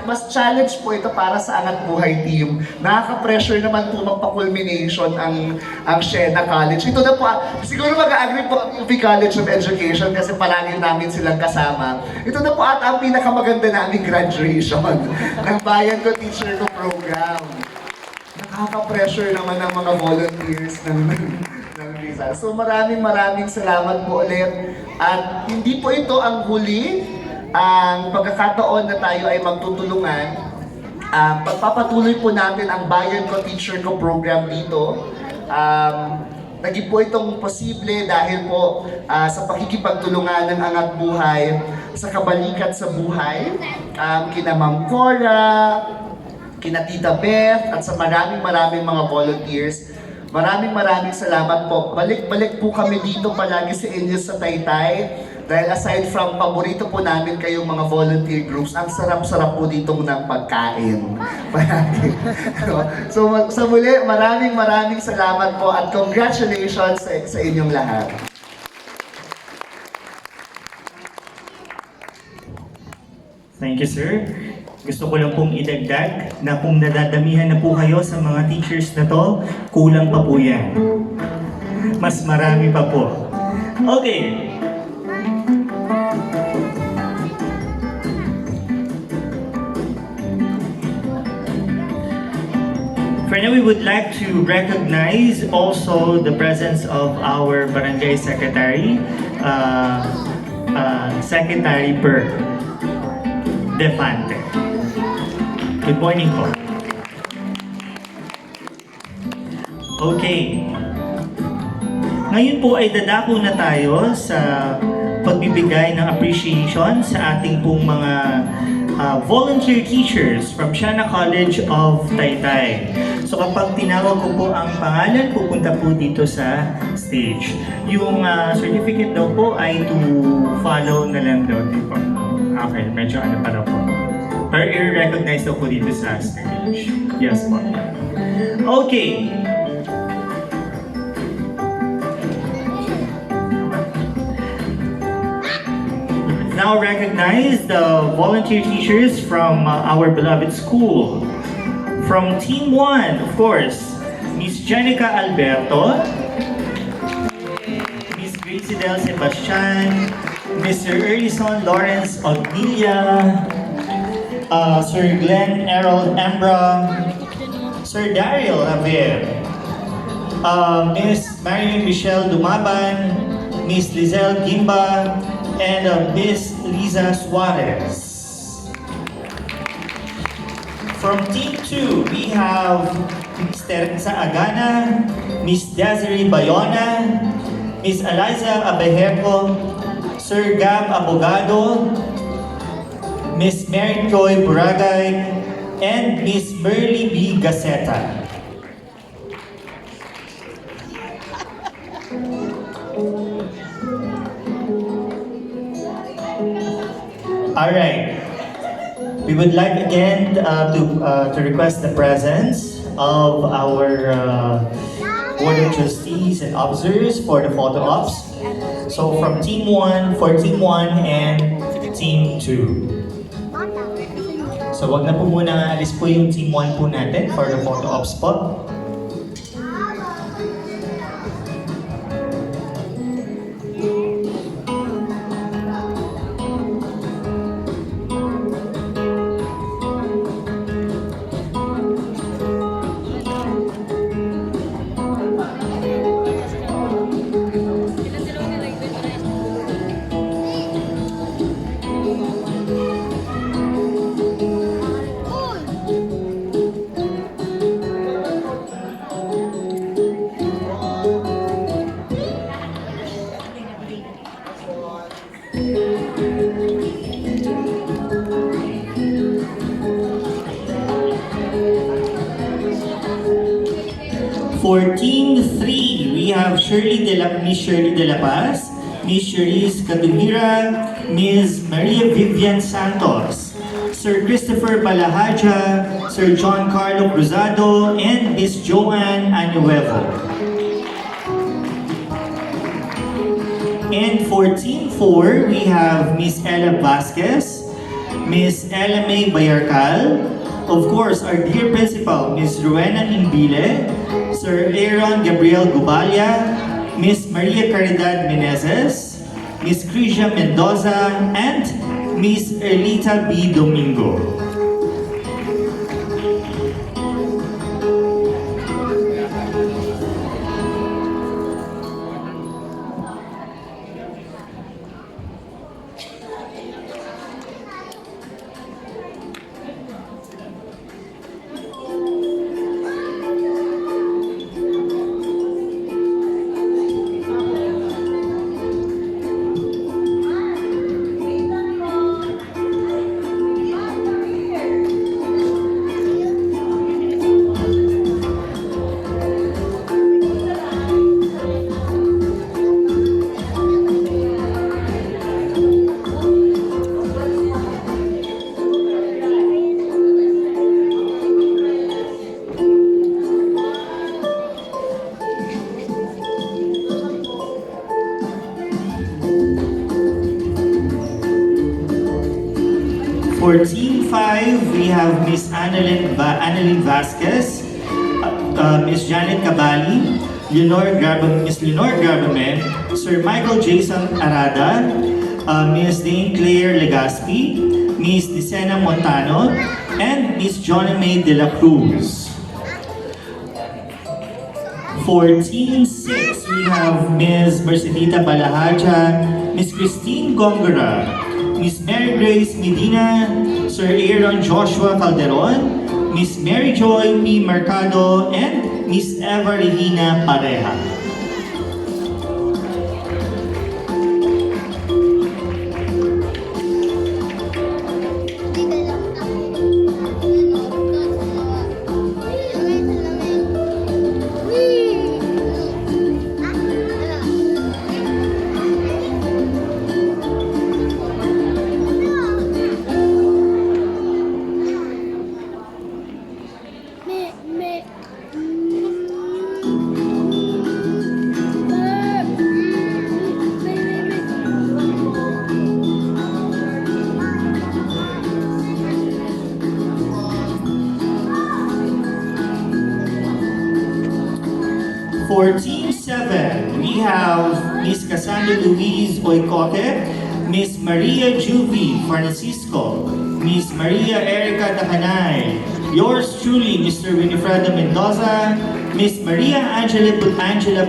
mas challenge po ito para sa Angat Buhay team. Nakaka-pressure naman po magpa-culmination ang Siena College. Ito na po, siguro mag-agree po ang UP College of Education kasi palagi namin silang kasama. Ito na po at ang pinakamaganda naming graduation ng Bayan Ko Teacher Ko program. Nakaka-pressure naman ang mga volunteers ng Rizal. So maraming salamat po ulit. At hindi po ito ang huli, ang pagkakataon na tayo ay magtutulungan. Pagpapatuloy po natin ang Bayan Ko Teacher Ko program dito. naging po itong posible dahil po sa pakikipagtulungan ng Angat Buhay sa Kabalikat sa Buhay, kina Ma'am Cora, kina Tita Beth, at sa maraming mga volunteers. Maraming salamat po. Balik-balik po kami dito palagi sa inyo sa Taytay. Dahil aside from paborito po namin kayong mga volunteer groups, ang sarap-sarap po dito ng pagkain. So sa muli, maraming salamat po at congratulations sa inyong lahat. Thank you, sir. Gusto ko lang pong idagdag na kung nadadamihan na po kayo sa mga teachers na to, kulang pa po yan. Mas marami pa po. Okay. For now, we would like to recognize also the presence of our Barangay Secretary, Secretary Per Defante. Good morning po. Okay. Ngayon po ay dadako na tayo sa pagbibigay ng appreciation sa ating pong mga volunteer teachers from Siana College of Taytay. So kapag tinawag ko po ang pangalan, pupunta po dito sa stage. Yung certificate daw po ay to follow na lang daw po. Okay, medyo ano pa daw po. Pero i-recognize daw po dito sa stage. Yes po. Okay. Now recognize the volunteer teachers from our beloved school. From Team 1, of course, Miss Jenica Alberto, Miss Gracie Del Sebastian, Mr. Erison Lawrence Ognilia, Sir Glenn Errol Ambra, Sir Daryl Javier, Miss Marian Michelle Dumaban, Miss Lizelle Gimba, and Miss Liza Suarez. From Team 2, we have Miss Teresa Agana, Miss Desiree Bayona, Miss Eliza Abejeco, Sir Gab Abogado, Miss Mary Joy Buragay, and Miss Merly B. Gaceta. Alright. We would like again to request the presence of our Board of Trustees and officers for the photo ops. So from Team 1, for Team 1 and Team 2. So wag na po muna, alis po yung Team 1 po natin for the photo ops po. For Team 3, we have Miss Shirley De La Paz, Miss Cherise Catumira, Ms. Maria Vivian Santos, Sir Christopher Balahaja, Sir John Carlo Cruzado, and Miss Joanne Anuevo. And for Team 4, we have Miss Ella Vasquez, Miss Ella May Bayarcal, of course, our dear principal, Miss Rowena Imbile, Sir Aaron Gabriel Gubalia, Miss Maria Caridad Menezes, Miss Crisia Mendoza, and Miss Erlita B. Domingo. Miss Annalyn Vasquez, Miss Janet Cabali, Miss Leonor Grabamen, Sir Michael Jason Arada, Miss Dane Claire Legaspi, Miss Dicena Montano, and Miss Johnny May de la Cruz. For Team 6, we have Ms. Mercedita Balahaja, Ms. Christine Gongora, Ms. Mary Grace Medina, Sir Aaron Joshua Calderon, Ms. Mary Joy P. Mercado, and Ms. Eva Regina Pareja. For Team 7, we have Miss Cassandra Louise Oicote, Miss Maria Juvie Francisco, Miss Maria Erica Tacanay, yours truly, Mr. Winifredo Mendoza, Miss Maria Angela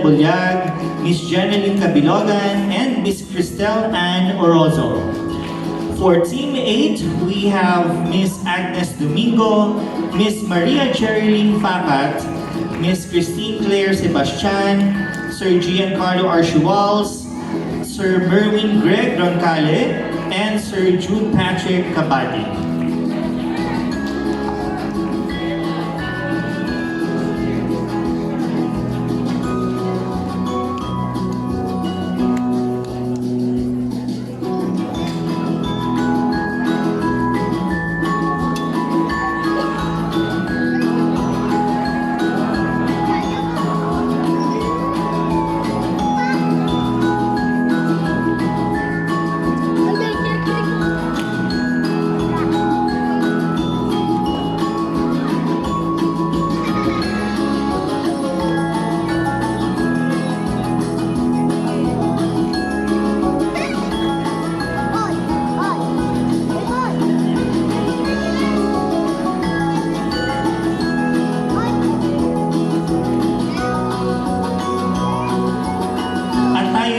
Bulyag, Miss Jeneline Cabilogan, and Miss Cristel Ann Orozo. For Team 8, we have Miss Agnes Domingo, Miss Maria Cherilyn Facat, Miss Christine Claire Sebastian, Sir Giancarlo Archibald, Sir Merwin Greg Roncale, and Sir Jude Patrick Cabadi.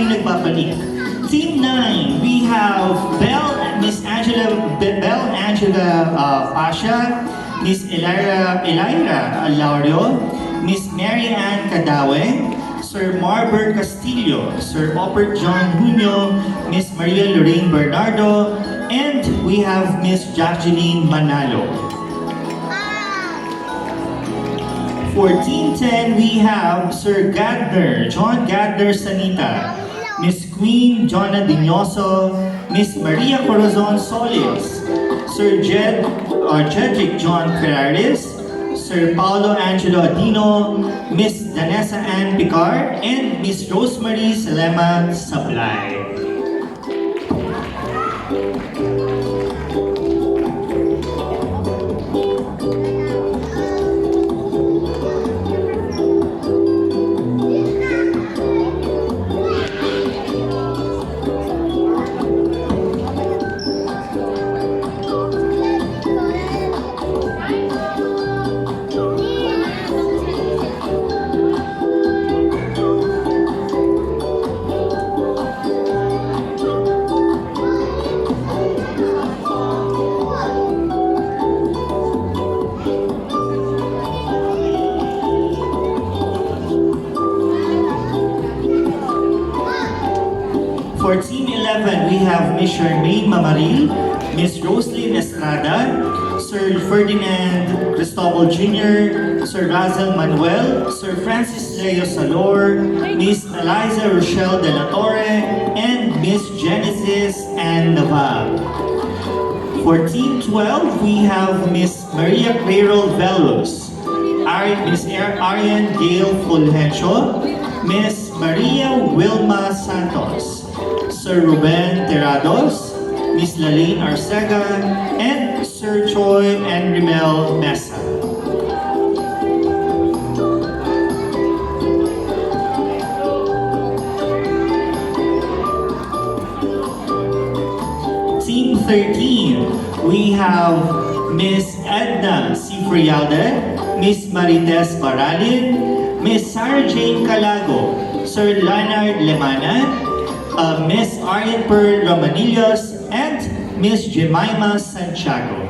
Nagbabalik. Team 9, we have Bell Angela Pasha, Miss Elira Laurio, Miss Mary Ann Cadawe, Sir Marber Castillo, Sir Opert John Junio, Miss Maria Lorraine Bernardo, and we have Miss Jacqueline Manalo. For Team 10, we have Sir Gadner, John Gadner Sanita, Miss Queen Jonna Dinoso, Miss Maria Corazon Solis, Sir Jedrick John Ferraris, Sir Paulo Angelo Adino, Miss Danessa Ann Picard, and Miss Rosemary Salema Sablay. For Team 11, we have Miss Charmaine Mamaril, Miss Roslyn Estrada, Sir Ferdinand Cristobal Jr., Sir Razel Manuel, Sir Francis Leo Salor, Miss Eliza Rochelle De La Torre, and Miss Genesis Ann Navab. For Team 12, we have Miss Maria Carol Velos, Miss Arian Gail Fulgencio, Miss Maria Wilma Santos, Sir Ruben Terrados, Miss Lalaine Arcega, and Sir Choi and Rimel Mesa. Team 13, we have Miss Edna Cifrialde, Miss Marites Baralin, Miss Sarah Jane Calago, Sir Leonard Lemana, Miss Aryan Pearl Romanillos, and Miss Jemima Santiago.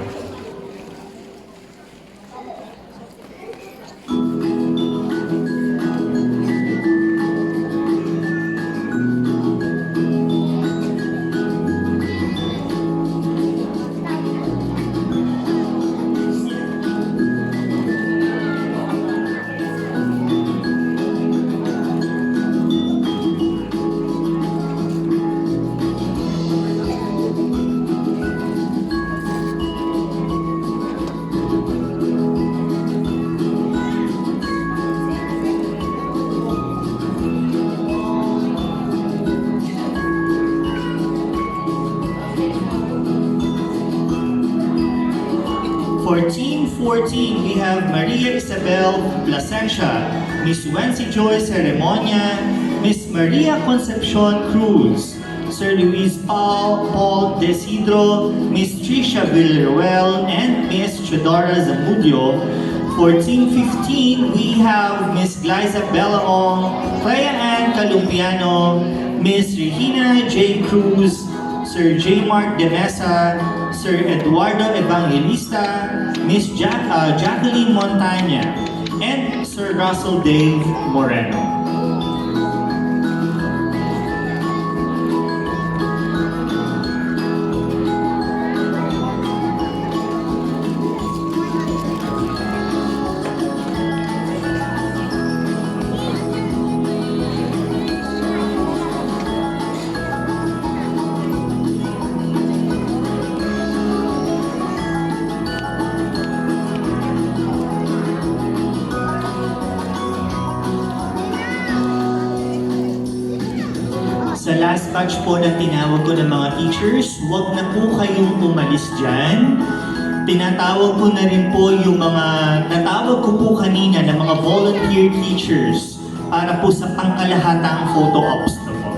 For Team 14, we have Maria Isabel Plasencia, Miss Wency Joy Ceremonia, Miss Maria Concepcion Cruz, Sir Luis Paul Desidro, Miss Tricia Villarreal, and Miss Chodora Zamudio. For Team 15, we have Miss Glyza Belaong, Clea Ann Calumpiano, Miss Regina J. Cruz, Sir J. Mark De Mesa, Sir Eduardo Evangelista, Miss Jacqueline Montaña, and Sir Russell Dave Moreno. Sa last batch po na tinawag ko ng mga teachers, huwag na po kayong umalis dyan. Tinatawag ko na rin po yung mga, natawag ko po kanina ng mga volunteer teachers para po sa pangkalahatang photo ops na po.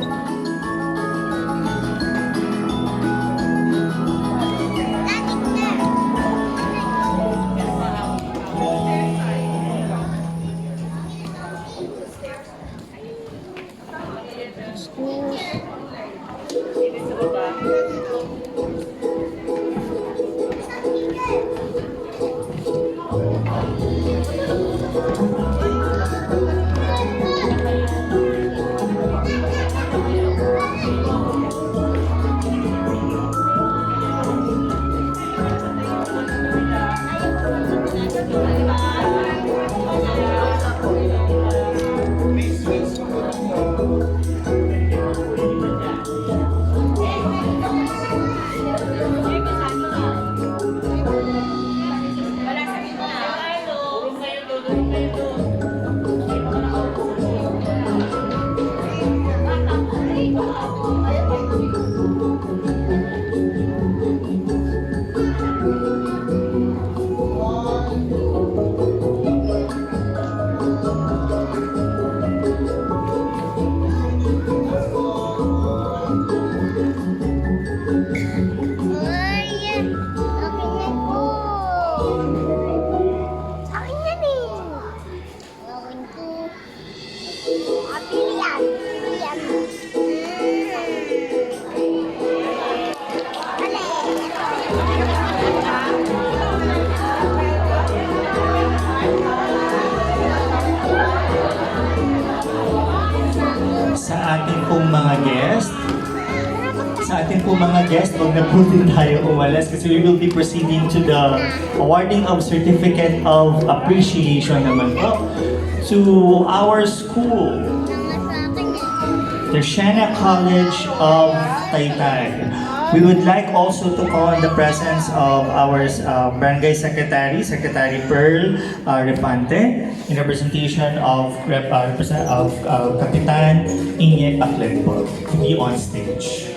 Sa ating pong mga guest, huwag na po din tayo umalas kasi we will be proceeding to the awarding of Certificate of Appreciation naman po to our school, the Siena College of Taytay. We would like also to call on the presence of our Barangay Secretary, Secretary Pearl Repante, in representation of Kapitan Inye Paclet po, to be on stage.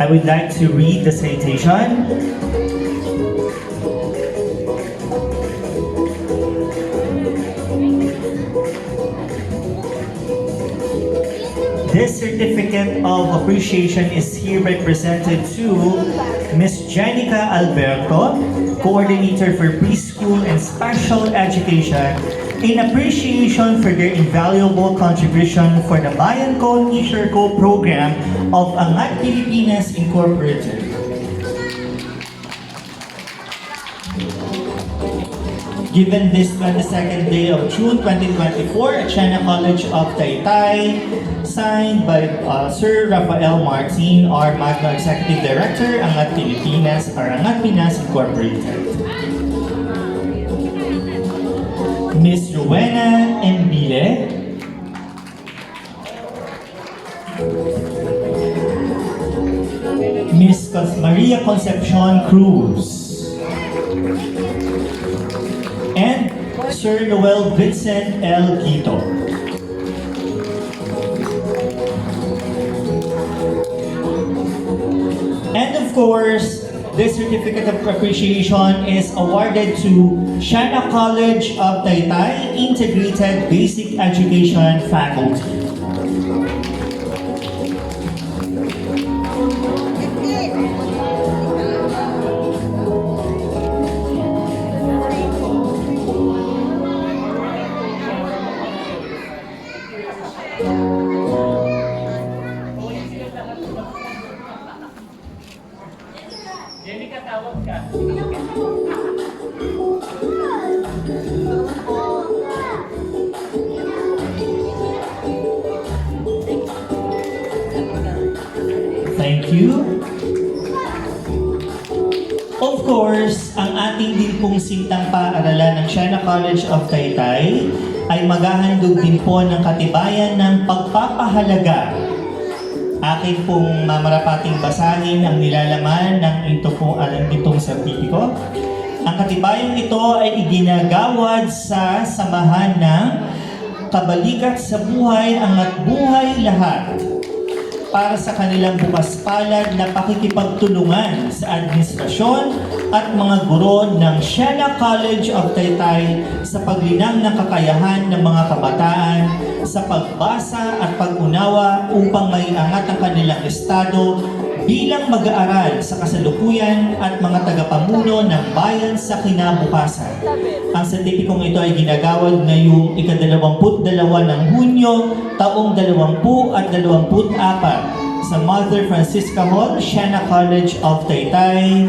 I would like to read the citation. This certificate of appreciation is hereby presented to Ms. Jenica Alberto, Coordinator for Preschool and Special Education, in appreciation for their invaluable contribution for the Bayan Ko Teacher Co program of Angat Pilipinas Incorporated. Given this 22nd day of June 2024 at China College of Taytay, signed by Sir Rafael Martin, our Magna Executive Director, Angat Pilipinas, or Angat Pinas Incorporated. Ms. Rowena Embile, Ms. Maria Concepcion Cruz, and Sir Noel Vincent L. Quito. And of course, this certificate of appreciation is awarded to China College of Taytay Integrated Basic Education Faculty. Thank you. Of course, ang ating din pong sintang paaralan ng China College of Taytay ay maghahandog din po ng katibayan ng pagpapahalaga. Akin pong mamarapating basahin ang nilalaman ng itong sertipiko. Ang katibayang ito ay iginagawad sa samahan ng Kabalikat sa Buhay Angat Buhay Lahat para sa kanilang bukas palad na pakikipagtulungan sa administrasyon at mga guro ng China College of Taytay sa paglinang ng kakayahan ng mga kabataan sa pagbasa at pag-unawa upang maiangat ang kanilang estado bilang mag-aaral sa kasalukuyan at mga tagapamuno ng bayan sa kinabukasan. Ang sertipikong ito ay ginagawad ngayong ika-22 ng Hunyo, taong 2024 sa Mother Francisca Hall, China College of Taytay.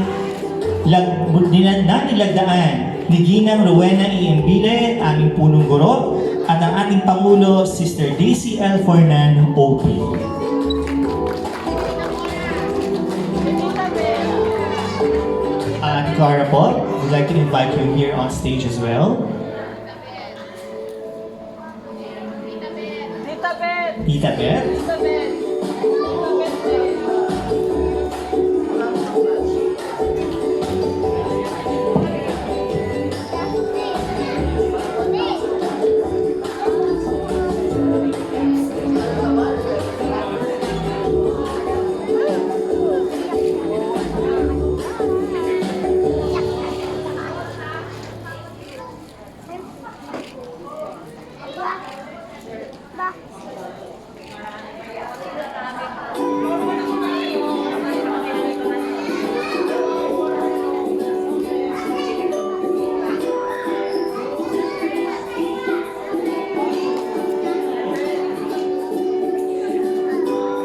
Nilagdaan ni Ginang Rowena E. Embile, aming punong guro, at ang ating Pangulo, Sister Daisy L. Fornan, OP. Clara po, we'd like to invite you here on stage as well. Tita Bet! Tita Beth. Tita Bet!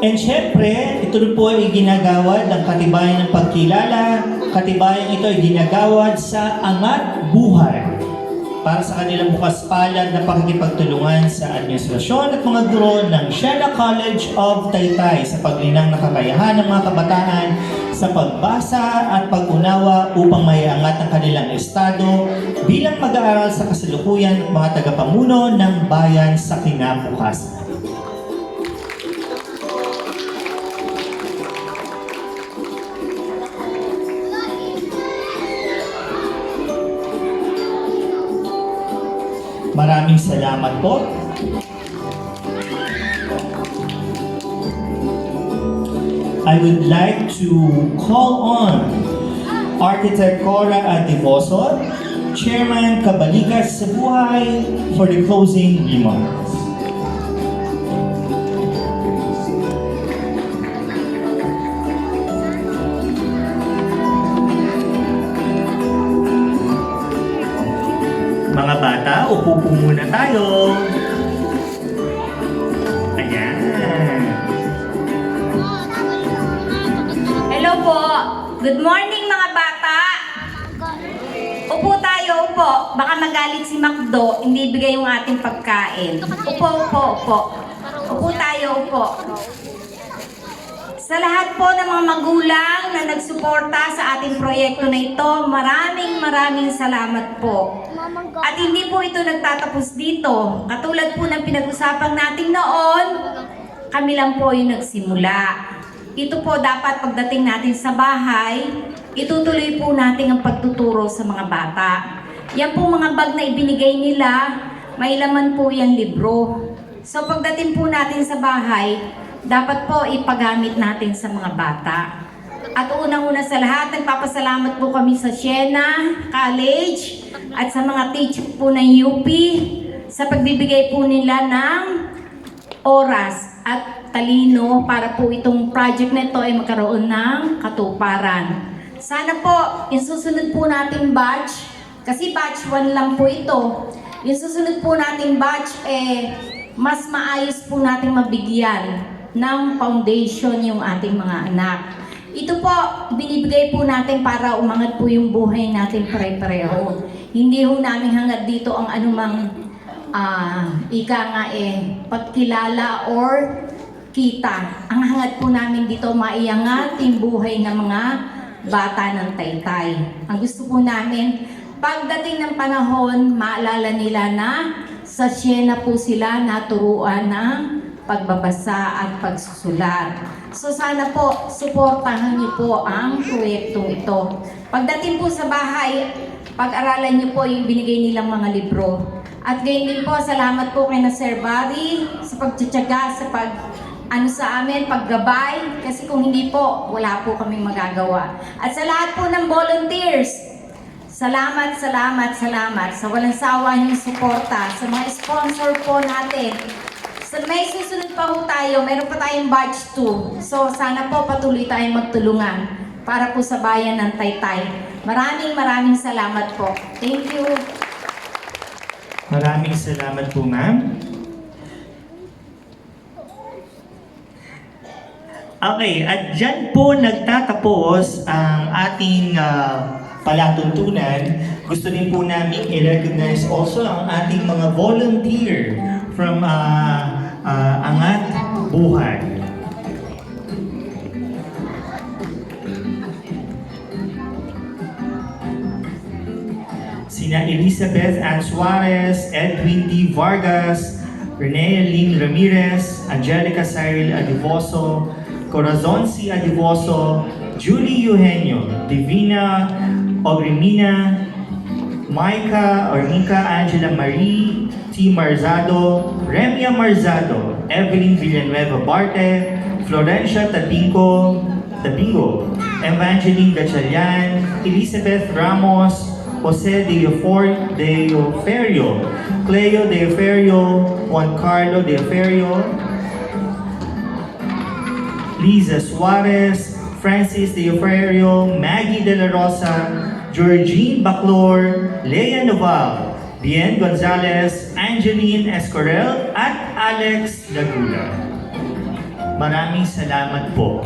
And syempre, ito rin po ay ginagawad ng katibayan ng pagkilala. Katibayan ito ay ginagawad sa Angat Buhay para sa kanilang bukas palad na pakikipagtulungan sa administrasyon at mga guro ng China College of Taytay sa paglinang ng kakayahan ng mga kabataan sa pagbasa at pag-unawa upang maiangat ang kanilang estado bilang mag-aaral sa kasalukuyan at mga tagapamuno ng bayan sa kinabukasan. Maraming salamat po. I would like to call on Architect Cora Adivoso, Chairman Kabalikas sa Buhay, for the closing remarks. Mga bata, upo po muna tayo. Ayan. Hello po. Good morning mga bata. Upo tayo, upo. Baka magalit si Macdo, hindi bigay yung ating pagkain. Upo, upo, upo. Upo tayo, upo. Sa lahat po ng mga magulang na nagsuporta sa ating proyekto na ito, maraming salamat po. At hindi po ito nagtatapos dito. Katulad po ng pinag-usapan natin noon, kami lang po yung nagsimula. Ito po dapat pagdating natin sa bahay, itutuloy po natin ang pagtuturo sa mga bata. Yan po mga bag na ibinigay nila, may laman po yung libro. So pagdating po natin sa bahay, dapat po ipagamit natin sa mga bata. At unang-una sa lahat, nagpapasalamat po kami sa Siena College at sa mga teacher po ng UP sa pagbibigay po nila ng oras at talino para po itong project na ito ay magkaroon ng katuparan. Sana po, yung susunod po nating batch, kasi batch 1 lang po ito, yung susunod po nating batch mas maayos po nating mabigyan ng foundation yung ating mga anak. Ito po, binibigay po natin para umangat po yung buhay natin pare-pareho. Hindi ho namin hangad dito ang anumang pagkilala or kita. Ang hangad po namin dito maiangat yung buhay ng mga bata ng Taytay. Ang gusto po namin, pagdating ng panahon, maalala nila na sa Siena po sila naturuan ng pagbabasa at pagsusulat. So sana po, suportahan niyo po ang proyektong ito. Pagdating po sa bahay, pag-aralan niyo po yung binigay nilang mga libro. At gayon din po, salamat po kay na Sir Barry sa pagtsatsaga, sa sa amin, paggabay. Kasi kung hindi po, wala po kaming magagawa. At sa lahat po ng volunteers, salamat sa walang sawa niyong suporta. Sa mga sponsor po natin, may susunod pa po tayo, meron pa tayong batch 2. So sana po patuloy tayong magtulungan para po sa bayan ng Taytay. Maraming salamat po. Thank you. Maraming salamat po, ma'am. Okay, at dyan po nagtatapos ang ating palatuntunan. Gusto din po namin i-recognize also ang ating mga volunteer from Angat Buhay. Sina Elizabeth Ann Suarez, Edwin D. Vargas, Renea Lynn Ramirez, Angelica Cyril Adivoso, Corazon C. Adivoso, Julie Eugenio, Divina Ogrimina, Mika Angela Marie T. Marzado, Remia Marzado, Evelyn Villanueva Barte, Florencia Tabingo, Evangeline Gatchalian, Elizabeth Ramos, Jose Deoferio, Cleo Deoferio, Juan Carlo Deoferio, Liza Suarez, Francis Deoferio, Maggie De La Rosa, Georgine Baclor, Lea Noval, Bien Gonzalez, Angeline Escorel, at Alex Laguna. Maraming salamat po.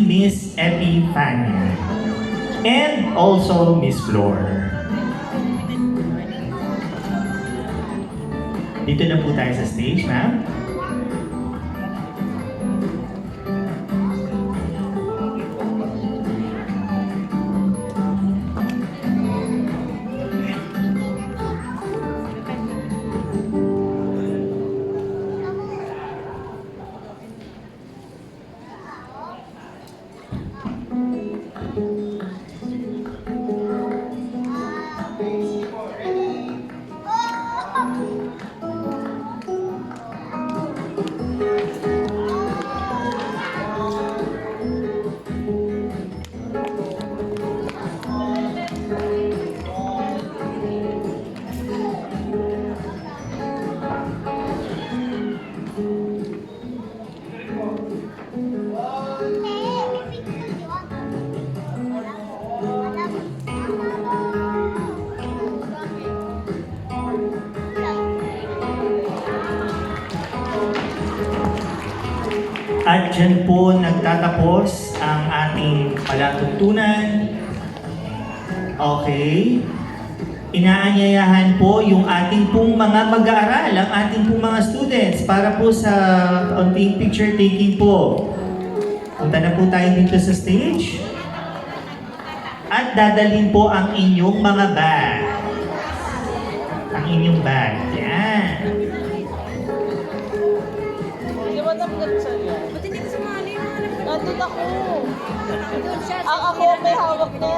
Miss Epifania, and also Miss Flor. Dito na po tayo sa stage, ma'am. At dyan po nagtatapos ang ating palatuntunan. Okay. Inaanyayahan po yung ating pong mga mag-aaral, ang ating pong mga students para po sa onting picture taking po. Punta na po tayo dito sa stage. At dadalhin po ang inyong mga bag. Ang inyong bag. Yan. Di ba naman sa'yo? Ba't hindi ka sumali? Nandun ako. Doon siya. Ang ako may hawak na.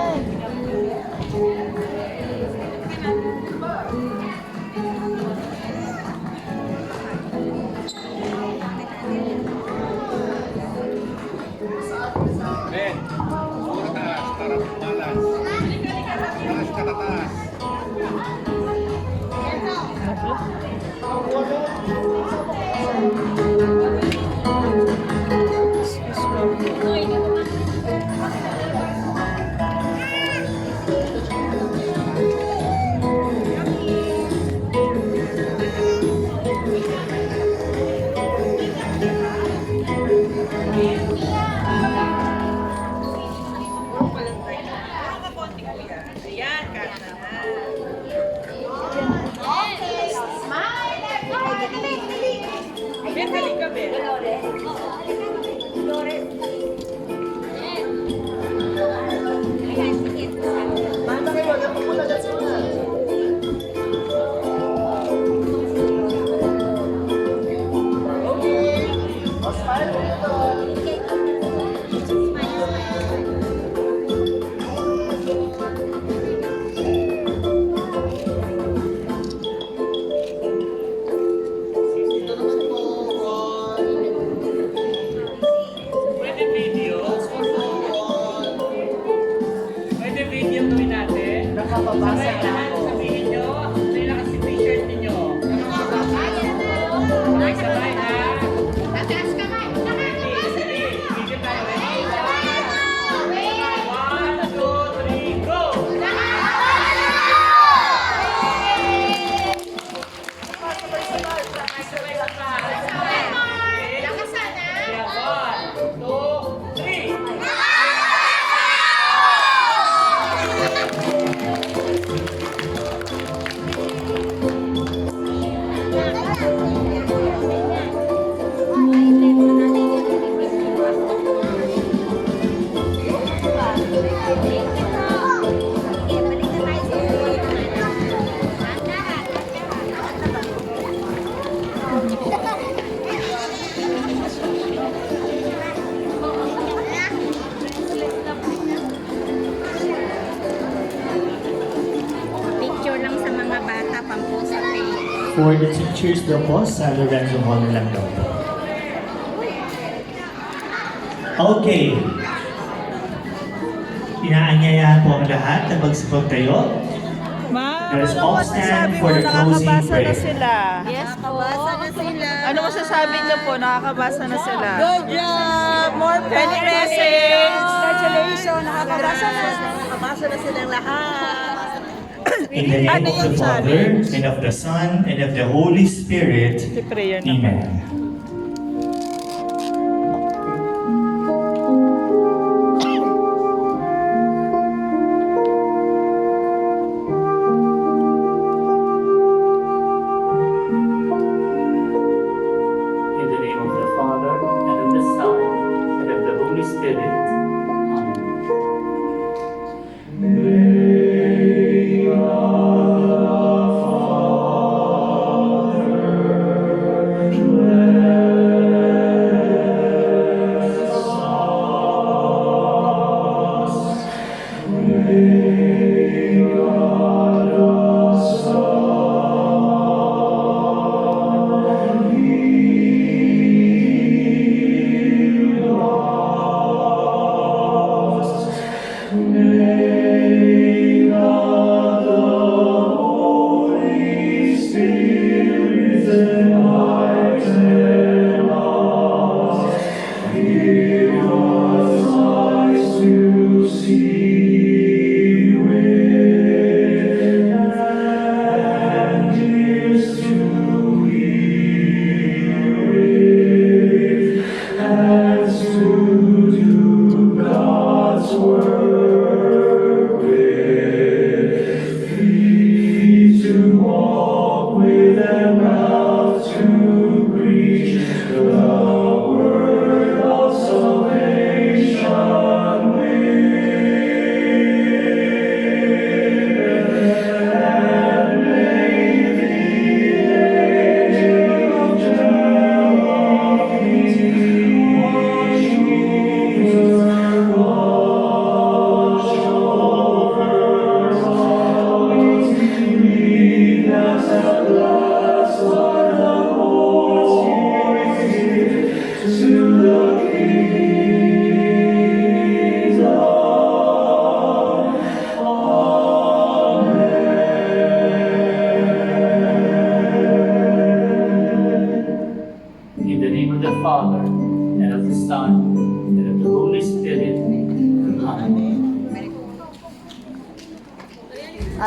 Picture lang sa mga bata, pampo sa page. For the teachers daw po, sa Lorenzo Hall lang daw po. Okay. Inaanyayahan po ang lahat na magsipag tayo. Ma'am, Let us ano all masasabi stand mo? for the closing Nakakabasa na prayer. sila. Yes po. Nakabasa na sila. Ano masasabi niyo po? Nakakabasa na sila. Good job! More penny message! Congratulations! Nakakabasa na. Nakakabasa na silang lahat. In the name of the Father, and of the Son, and of the Holy Spirit. prayer na. Amen. In the name of the Father, and of the Son, and of the Holy Spirit.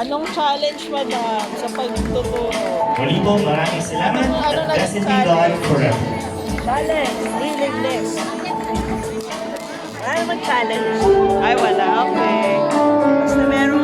Anong challenge, madam, sa pagtuturo? Muli po, maraming salamat Ano at naging blessed be challenge? God forever. Challenge, willingness. Wala namang challenge. Ay, wala. Okay. Basta merong